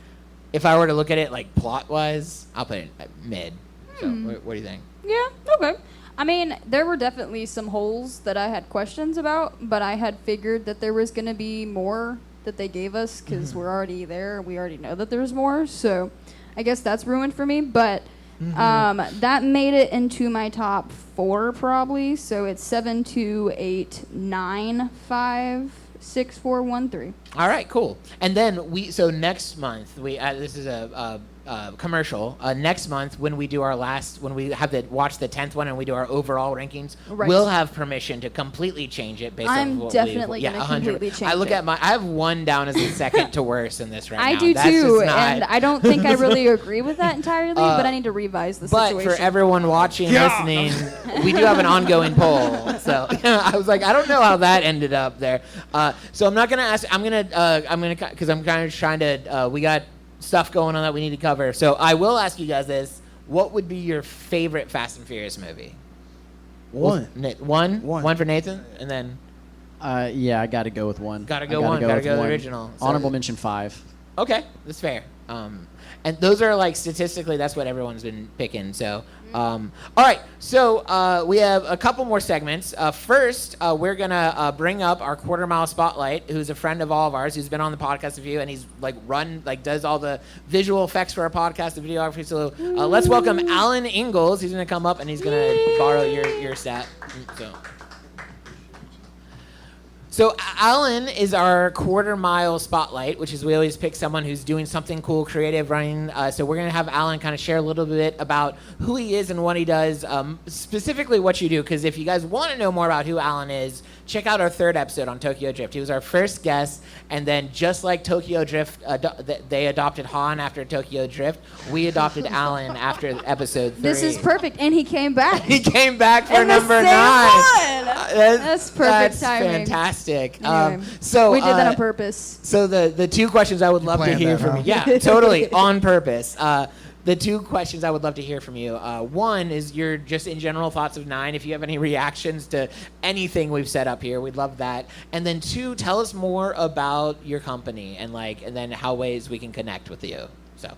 if I were to look at it like plot-wise, I'll put it at mid. So what do you think? Yeah, okay. I mean, there were definitely some holes that I had questions about, but I had figured that there was going to be more that they gave us because we're already there. We already know that there's more, so I guess that's ruined for me. But that made it into my top 4 probably. So it's 7, 2, 8, 9, 5, 6, 4, 1, 3. All right, cool. And then next month this is a commercial. Next month when we have to watch the 10th one and we do our overall rankings, we'll have permission to completely change it based on what definitely going to completely change it. I have one down as the second to worst in this right now. I do too, and I don't think I really agree with that entirely, but I need to revise the situation. But for everyone watching, listening, we do have an ongoing poll. So I was like, I don't know how that ended up there. So I'm not going to ask. I'm going to because I'm kind of trying to. We got stuff going on that we need to cover. So I will ask you guys this: what would be your favorite Fast and Furious movie? One. One? One. One for Nathan, and then Yeah, I got to go with one. Gotta I go one. Gotta with go the one. original. So- Honorable mention 5. okay, that's fair. And those are like statistically, that's what everyone's been picking. So, all right. So we have a couple more segments. First, we're gonna bring up our quarter mile spotlight, who's a friend of all of ours, who's been on the podcast with you, and he's does all the visual effects for our podcast, the videography. So let's welcome Alan Ingalls. He's gonna come up and he's gonna borrow your stat. So Alan is our quarter mile spotlight, which is we always pick someone who's doing something cool, creative, running. So we're going to have Alan kind of share a little bit about who he is and what he does, specifically what you do. Because if you guys want to know more about who Alan is, check out our 3rd episode on Tokyo Drift. He was our first guest, and then just like Tokyo Drift, they adopted Han after Tokyo Drift, we adopted Alan after episode 3. This is perfect, and he came back. He came back for And the number same 9. one! That's perfect That's timing. fantastic. Anyway, So we did that on purpose. So the 2 questions I would love to planned hear that, from huh? you. Yeah, totally on purpose. The 2 questions I would love to hear from you. One is your just in general thoughts of 9. If you have any reactions to anything we've set up here, we'd love that. And then 2, tell us more about your company and then how ways we can connect with you. So.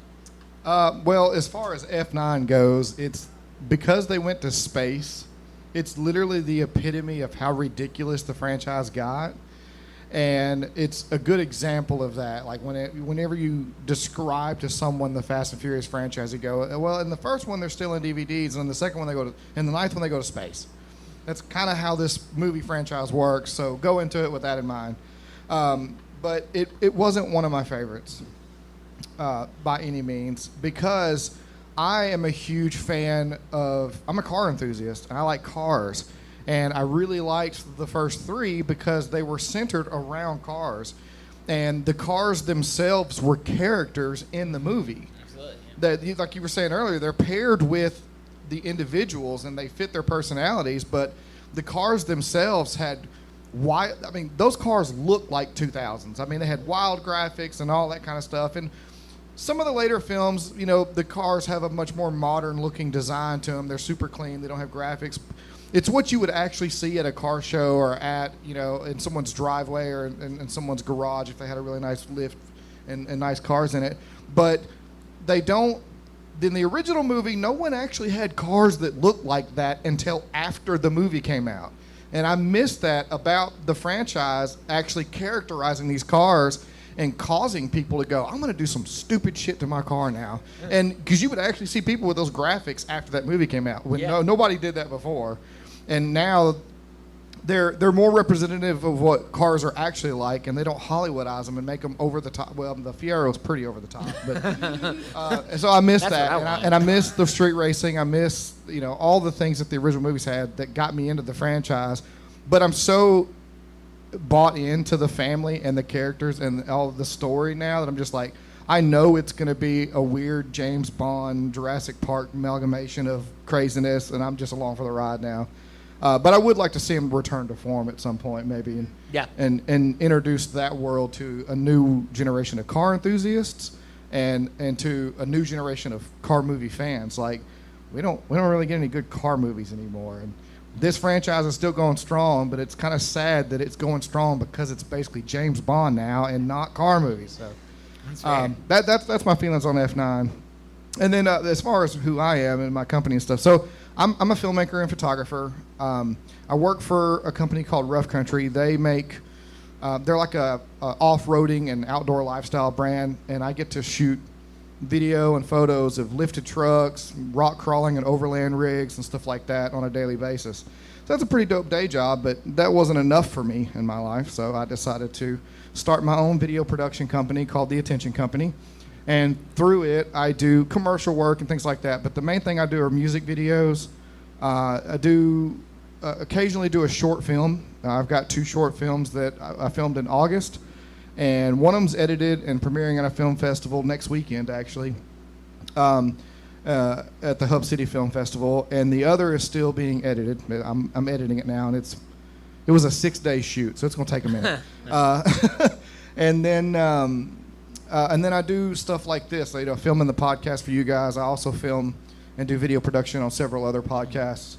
Well, as far as F9 goes, it's because they went to space. It's literally the epitome of how ridiculous the franchise got. And it's a good example of that. Like whenever you describe to someone the Fast and Furious franchise, you go, well, in the first one they're still in DVDs, and in the second one in the 9th one they go to space. That's kind of how this movie franchise works. So go into it with that in mind. But it wasn't one of my favorites by any means, because I am a huge fan I'm a car enthusiast, and I like cars. And I really liked the first 3 because they were centered around cars. And the cars themselves were characters in the movie. Absolutely. Like you were saying earlier, they're paired with the individuals and they fit their personalities, but the cars themselves had those cars looked like 2000s. I mean, they had wild graphics and all that kind of stuff. And some of the later films, the cars have a much more modern looking design to them. They're super clean. They don't have graphics. It's what you would actually see at a car show or at, in someone's driveway or in someone's garage if they had a really nice lift and nice cars in it. But they don't. In the original movie, no one actually had cars that looked like that until after the movie came out. And I missed that about the franchise actually characterizing these cars and causing people to go, I'm going to do some stupid shit to my car now. And because you would actually see people with those graphics after that movie came out. When nobody did that before. And now they're more representative of what cars are actually like, and they don't Hollywoodize them and make them over the top. Well, the Fiero's pretty over the top, but so I miss that, and I miss the street racing. I miss all the things that the original movies had that got me into the franchise. But I'm so bought into the family and the characters and all the story now that I'm just like, I know it's going to be a weird James Bond, Jurassic Park amalgamation of craziness, and I'm just along for the ride now. But I would like to see him return to form at some point, maybe, and introduce that world to a new generation of car enthusiasts and to a new generation of car movie fans. Like, we don't really get any good car movies anymore, and this franchise is still going strong, but it's kind of sad that it's going strong because it's basically James Bond now and not car movies. So that's my feelings on F9. And then as far as who I am and my company and stuff, so I'm a filmmaker and photographer. I work for a company called Rough Country. They make they're like a off-roading and outdoor lifestyle brand, and I get to shoot video and photos of lifted trucks, rock crawling and overland rigs and stuff like that on a daily basis. So that's a pretty dope day job, but that wasn't enough for me in my life, so I decided to start my own video production company called The Attention Company. And through it, I do commercial work and things like that. But the main thing I do are music videos. I do occasionally do a short film. I've got 2 short films that I filmed in August. And one of them's edited and premiering at a film festival next weekend, actually, at the Hub City Film Festival. And the other is still being edited. I'm editing it now, and it was a 6-day shoot, so it's going to take a minute. And then I do stuff like this. I film the podcast for you guys. I also film and do video production on several other podcasts.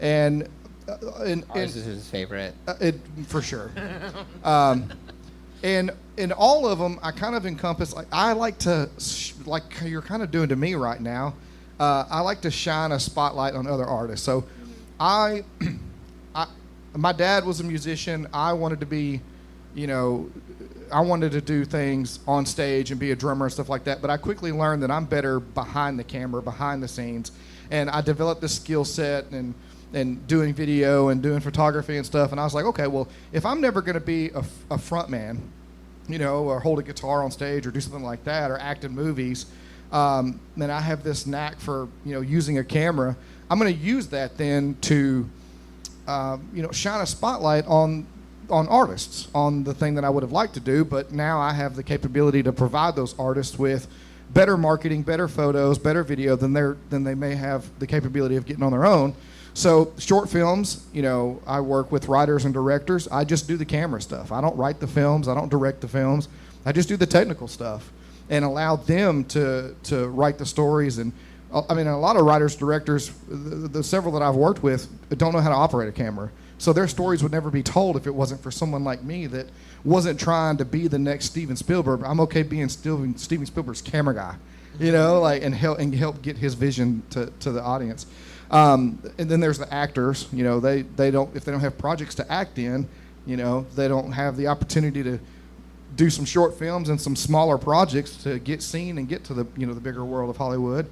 And Ours is his favorite. For sure. And in all of them, I kind of encompass, like, I like to, like you're kind of doing to me right now, I like to shine a spotlight on other artists. So my dad was a musician. I wanted to be, I wanted to do things on stage and be a drummer and stuff like that. But I quickly learned that I'm better behind the camera, behind the scenes. And I developed this skill set and doing video and doing photography and stuff. And I was like, okay, well, if I'm never going to be a front man, or hold a guitar on stage or do something like that or act in movies, then I have this knack for, using a camera. I'm going to use that then to, shine a spotlight on artists, on the thing that I would have liked to do. But now I have the capability to provide those artists with better marketing, better photos, better video than they may have the capability of getting on their own. So short films, I work with writers and directors. I just do the camera stuff. I don't write the films. I don't direct the films. I just do the technical stuff and allow them to write the stories. And a lot of writers, directors, the several that I've worked with don't know how to operate a camera. So their stories would never be told if it wasn't for someone like me that wasn't trying to be the next Steven Spielberg. I'm okay being Steven Spielberg's camera guy, and help get his vision to the audience. And then there's the actors. They don't, if they don't have projects to act in, they don't have the opportunity to do some short films and some smaller projects to get seen and get to the the bigger world of Hollywood.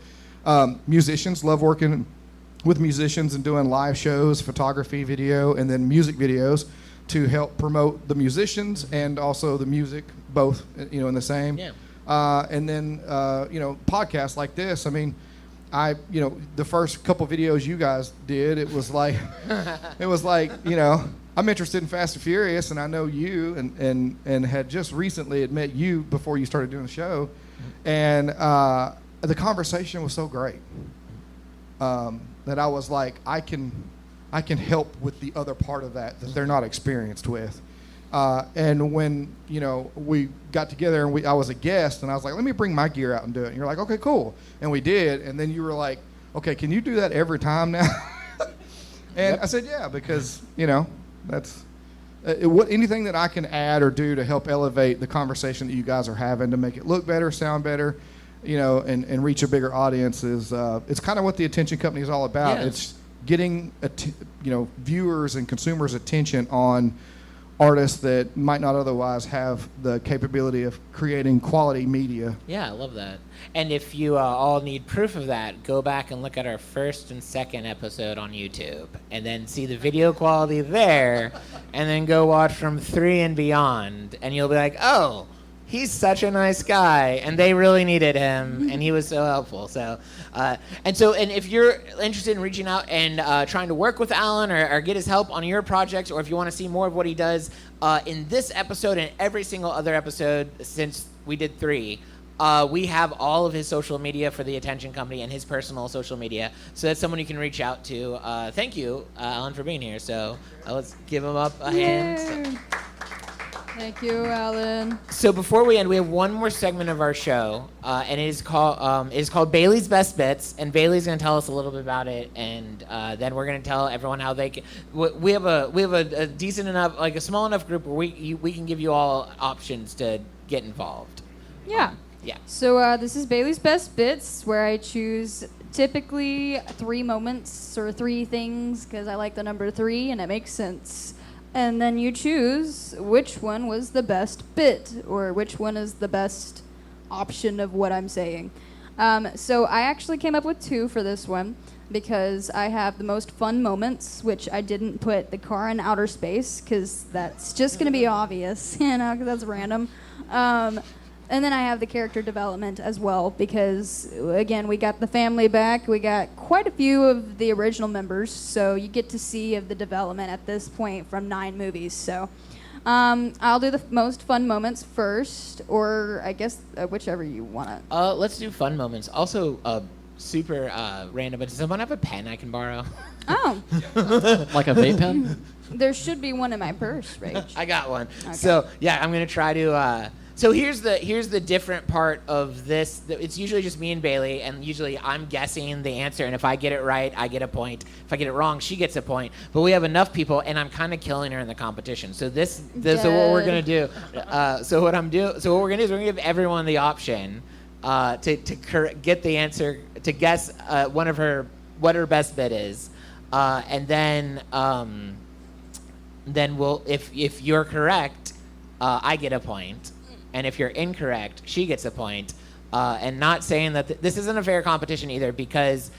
Musicians, love working with musicians and doing live shows, photography, video, and then music videos to help promote the musicians and also the music, both in the same. Yeah. And then podcasts like this. The first couple videos you guys did, it was like, I'm interested in Fast and Furious, and I know you, and had just recently had met you before you started doing the show, and the conversation was so great that I was like, I can help with the other part of that they're not experienced with. And when we got together and I was a guest, and I was like, let me bring my gear out and do it. And you're like, okay, cool. And we did. And then you were like, okay, can you do that every time now? And yep. I said, yeah, because that's anything that I can add or do to help elevate the conversation that you guys are having to make it look better, sound better, and reach a bigger audience is it's kind of what the Attention Company is all about. Yeah. It's getting viewers and consumers' attention on artists that might not otherwise have the capability of creating quality media. Yeah, I love that. And if you all need proof of that, go back and look at our first and second episode on YouTube, and then see the video quality there, and then go watch from 3 and beyond, and you'll be like, oh, he's such a nice guy, and they really needed him, and he was so helpful. So, and if you're interested in reaching out and trying to work with Alan or get his help on your projects, or if you want to see more of what he does in this episode and every single other episode since we did 3, we have all of his social media for the Attention Company and his personal social media, so that's someone you can reach out to. Thank you, Alan, for being here. So let's give him up a hand. Thank you, Alan. So before we end, we have one more segment of our show, and it is called Bailey's Best Bits, and Bailey's going to tell us a little bit about it, and then we're going to tell everyone how they can. We have a decent enough, like a small enough group where we can give you all options to get involved. Yeah. Yeah. So this is Bailey's Best Bits, where I choose typically 3 moments or 3 things because I like the number 3 and it makes sense. And then you choose which one was the best bit or which one is the best option of what I'm saying. So I actually came up with 2 for this one because I have the most fun moments, which I didn't put the car in outer space because that's just going to be obvious, because that's random. And then I have the character development as well because, again, we got the family back. We got quite a few of the original members, so you get to see of the development at this point from 9 movies. So I'll do the most fun moments first, or I guess whichever you want to. Let's do fun moments. Also, super random, but does someone have a pen I can borrow? Oh. Like a vape pen? There should be one in my purse, Rach. I got one. Okay. So, yeah, I'm going to try to So here's the different part of this. It's usually just me and Bailey, and usually I'm guessing the answer. And if I get it right, I get a point. If I get it wrong, she gets a point. But we have enough people, and I'm kind of killing her in the competition. So so what we're gonna do. So what we're gonna do is we're gonna give everyone the option to get the answer, to guess what her best bet is, and then we'll if you're correct, I get a point. And if you're incorrect, she gets a point. And not saying that this isn't a fair competition either, because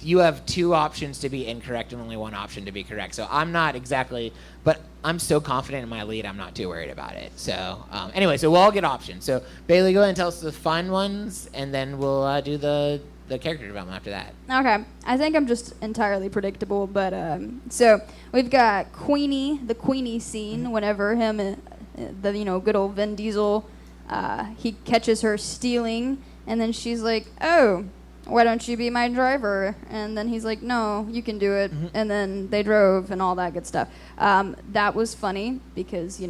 you have 2 options to be incorrect and only 1 option to be correct. So I'm not exactly, but I'm so confident in my lead, I'm not too worried about it. So anyway, so we'll all get options. So Bailey, go ahead and tell us the fun ones, and then we'll do the character development after that. Okay, I think I'm just entirely predictable, but so we've got Queenie, the Queenie scene. Whenever him, good old Vin Diesel, he catches her stealing, and then she's like, "Oh, why don't you be my driver?" And then he's like, "No, you can do it." And then they drove and all that good stuff. That was funny because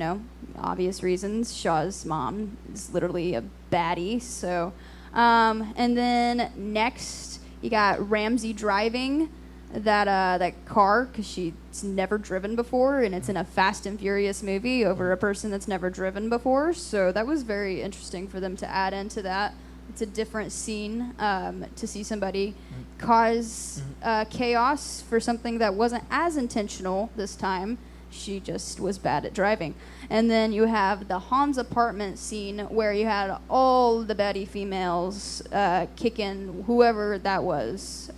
obvious reasons. Shaw's mom is literally a baddie, so. And then next, you got Ramsey driving that car because she's never driven before, and it's in a Fast and Furious movie over a person that's never driven before. So that was very interesting for them to add into that. It's a different scene to see somebody cause chaos for something that wasn't as intentional this time. She just was bad at driving. And then you have the Han's apartment scene where you had all the baddie females kicking whoever that was,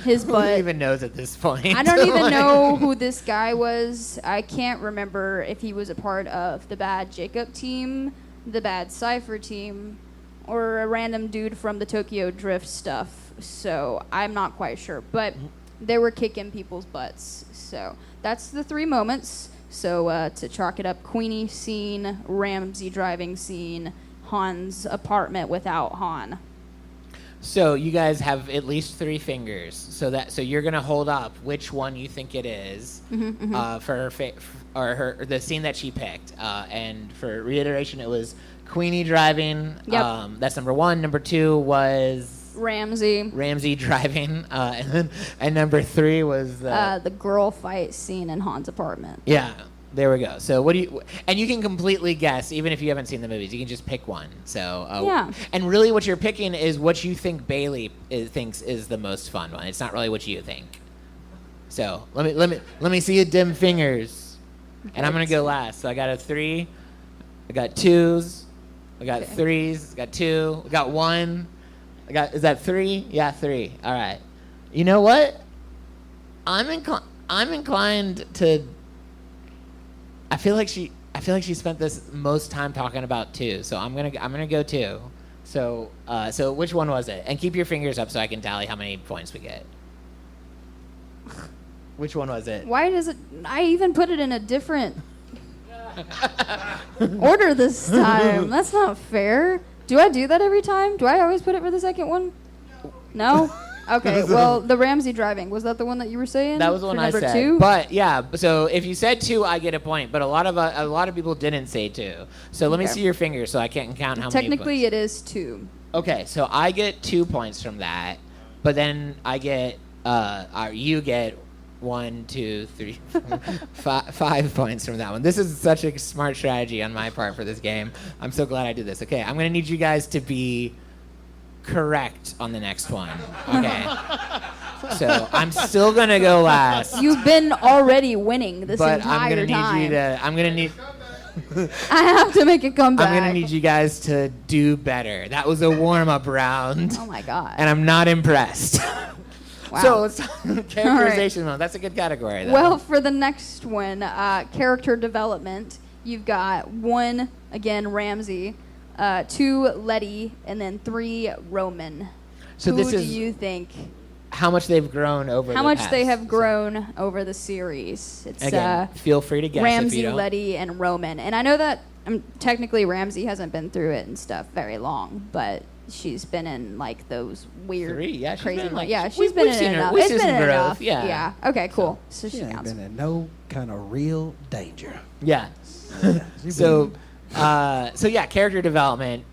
his butt. Who even knows at this point? I don't even know who this guy was. I can't remember if he was a part of the bad Jacob team, the bad Cypher team, or a random dude from the Tokyo Drift stuff. So I'm not quite sure. But they were kicking people's butts. So that's the 3 moments. So to chalk it up, Queenie scene, Ramsey driving scene, Han's apartment without Han. So you guys have at least 3 fingers. So you're gonna hold up which one you think it is for her or the scene that she picked. And for reiteration, it was Queenie driving. Yep. That's number 1. Number 2 was Ramsey driving, and number 3 was the girl fight scene in Han's apartment. Yeah, there we go. So and you can completely guess, even if you haven't seen the movies. You can just pick one. So yeah. And really, what you're picking is what you think Bailey thinks is the most fun one. It's not really what you think. So let me see your dim fingers, and I'm gonna go last. So I got a 3, I got 2s, I got 3s, I got 2, I got 1. Is that 3? Yeah, 3. All right. You know what? I'm inclined to. I feel like she spent this most time talking about 2, so I'm gonna go 2. So which one was it? And keep your fingers up so I can tally how many points we get. Which one was it? Why does it? I even put it in a different order this time. That's not fair. Do I do that every time? Do I always put it for the second one? No? Okay, well, the Ramsey driving, was that the one that you were saying? That was the one I said. Number 2? But, yeah, so if you said 2, I get a point. But a lot of people didn't say 2. So let me see your fingers so I can count how many Technically, points. it is 2. Okay, so I get 2 points from that. But then I get, you get 1, 2, 3, 5 points from that one. This is such a smart strategy on my part for this game. I'm so glad I did this. Okay, I'm going to need you guys to be correct on the next one. Okay. So I'm still going to go last. You've been already winning this entire time. I'm going to need I have to make a comeback. I'm going to need you guys to do better. That was a warm-up round. Oh my god. And I'm not impressed. Wow. So let's characterization mode. That's a good category, though. Well, for the next one, character development, you've got 1, again, Ramsey, 2, Letty, and then 3, Roman. So Who do you think? How much they've grown over How the much past. they have grown over the series. It's Again, feel free to guess Ramsey, if you don't. Letty, and Roman. And I know that technically Ramsey hasn't been through it and stuff very long, but she's been in like those weird, 3, yeah, she's crazy. been, like, yeah, she's we've been seen in her- enough. we've It's seen been some in growth, enough. yeah. Okay, cool. So She she ain't counts. been in no kind of real danger. Yeah. She So been So yeah, character development.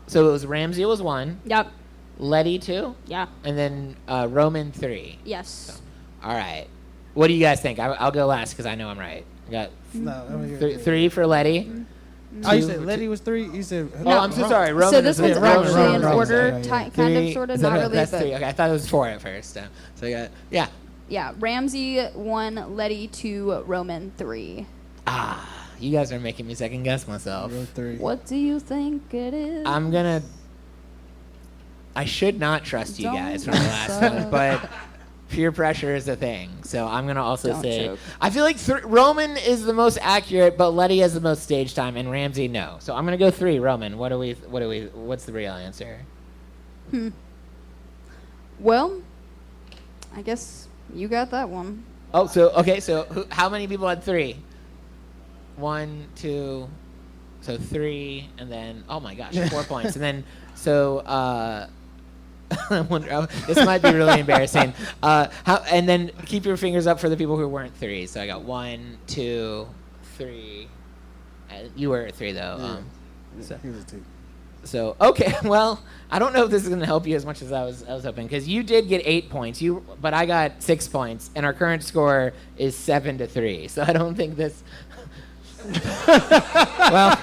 So it was Ramsey was 1, Yep. Letty 2, Yeah. and then Roman 3. Yes. All right. What do you guys think? I'll go last because I know I'm right. I got No, let me hear it. 3 for Letty. Oh, you said Letty was 3? You said... Oh, I'm so sorry. Roman So this is one's Roman. actually in Roman. order, Yeah, yeah. kind of, 3 sort of, is not that- really, That's but 3. Okay, I thought it was 4 at first. So I got yeah. yeah. Ramsey 1, Letty 2, Roman 3. You guys are making me second guess myself. Row 3. What do you think it is? I should not trust you guys from the Don't last suck. one, but peer pressure is a thing. So I'm gonna also Don't say choke. I feel like Roman is the most accurate, but Letty has the most stage time, and Ramsey no. So I'm gonna go 3. Roman. What's the real answer? Well, I guess you got that one. Oh, so okay. So how many people had 3? 1, 2, so 3, and then oh my gosh, 4 points, and then so I wonder. This might be really embarrassing. And then keep your fingers up for the people who weren't 3. So I got 1, 2, 3. You were 3 though. Yeah. He was 2. So okay, well, I don't know if this is going to help you as much as I was hoping because you did get 8 points. But I got 6 points, and our current score is 7-3. So I don't think this. Well.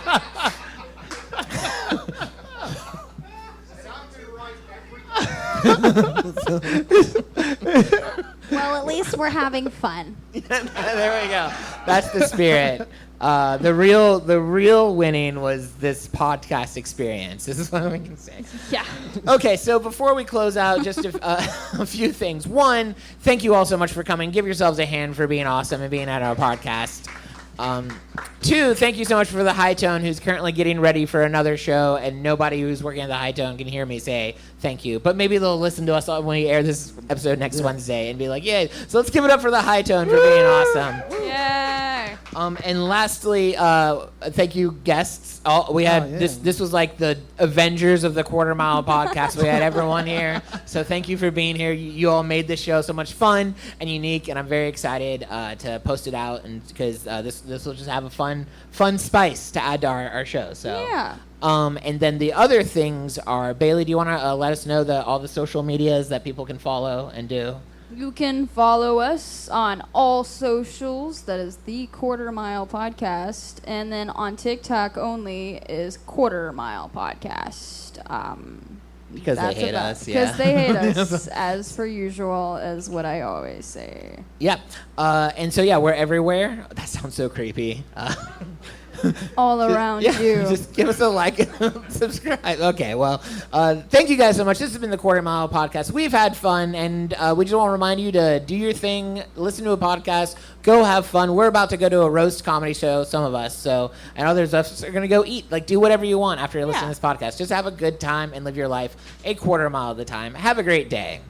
Well, at least we're having fun. There we go. That's the spirit. The real winning was this podcast experience. This is what we can say. Yeah. Okay, so before we close out, just a few things. 1, thank you all so much for coming. Give yourselves a hand for being awesome and being at our podcast. 2, thank you so much for the High Tone, who's currently getting ready for another show, and nobody who's working at the High Tone can hear me say thank you. But maybe they'll listen to us when we air this episode next Wednesday and be like, yay. So let's give it up for the High Tone for being awesome. Yay. And lastly, thank you, guests. We had this was like the Avengers of the Quarter Mile podcast. We had everyone here. So thank you for being here. You all made this show so much fun and unique, and I'm very excited to post it out, and because this will just have a fun spice to add to our show. So Yeah. and then the other things are, Bailey, do you want to let us know all the social medias that people can follow and do? You can follow us on all socials. That is the Quarter Mile Podcast. And then on TikTok only is Quarter Mile Podcast. Because they hate us, yeah. Because they hate us, as per usual, is what I always say. Yeah. And so, yeah, we're everywhere. That sounds so creepy. All around Yeah, you. just give us a like and subscribe. Okay, well, thank you guys so much. This has been the Quarter Mile Podcast. We've had fun, and we just want to remind you to do your thing, listen to a podcast, go have fun. We're about to go to a roast comedy show, some of us, and others of us are going to go eat. Like, do whatever you want after you listen to this podcast. Just have a good time and live your life a quarter mile at a time. Have a great day.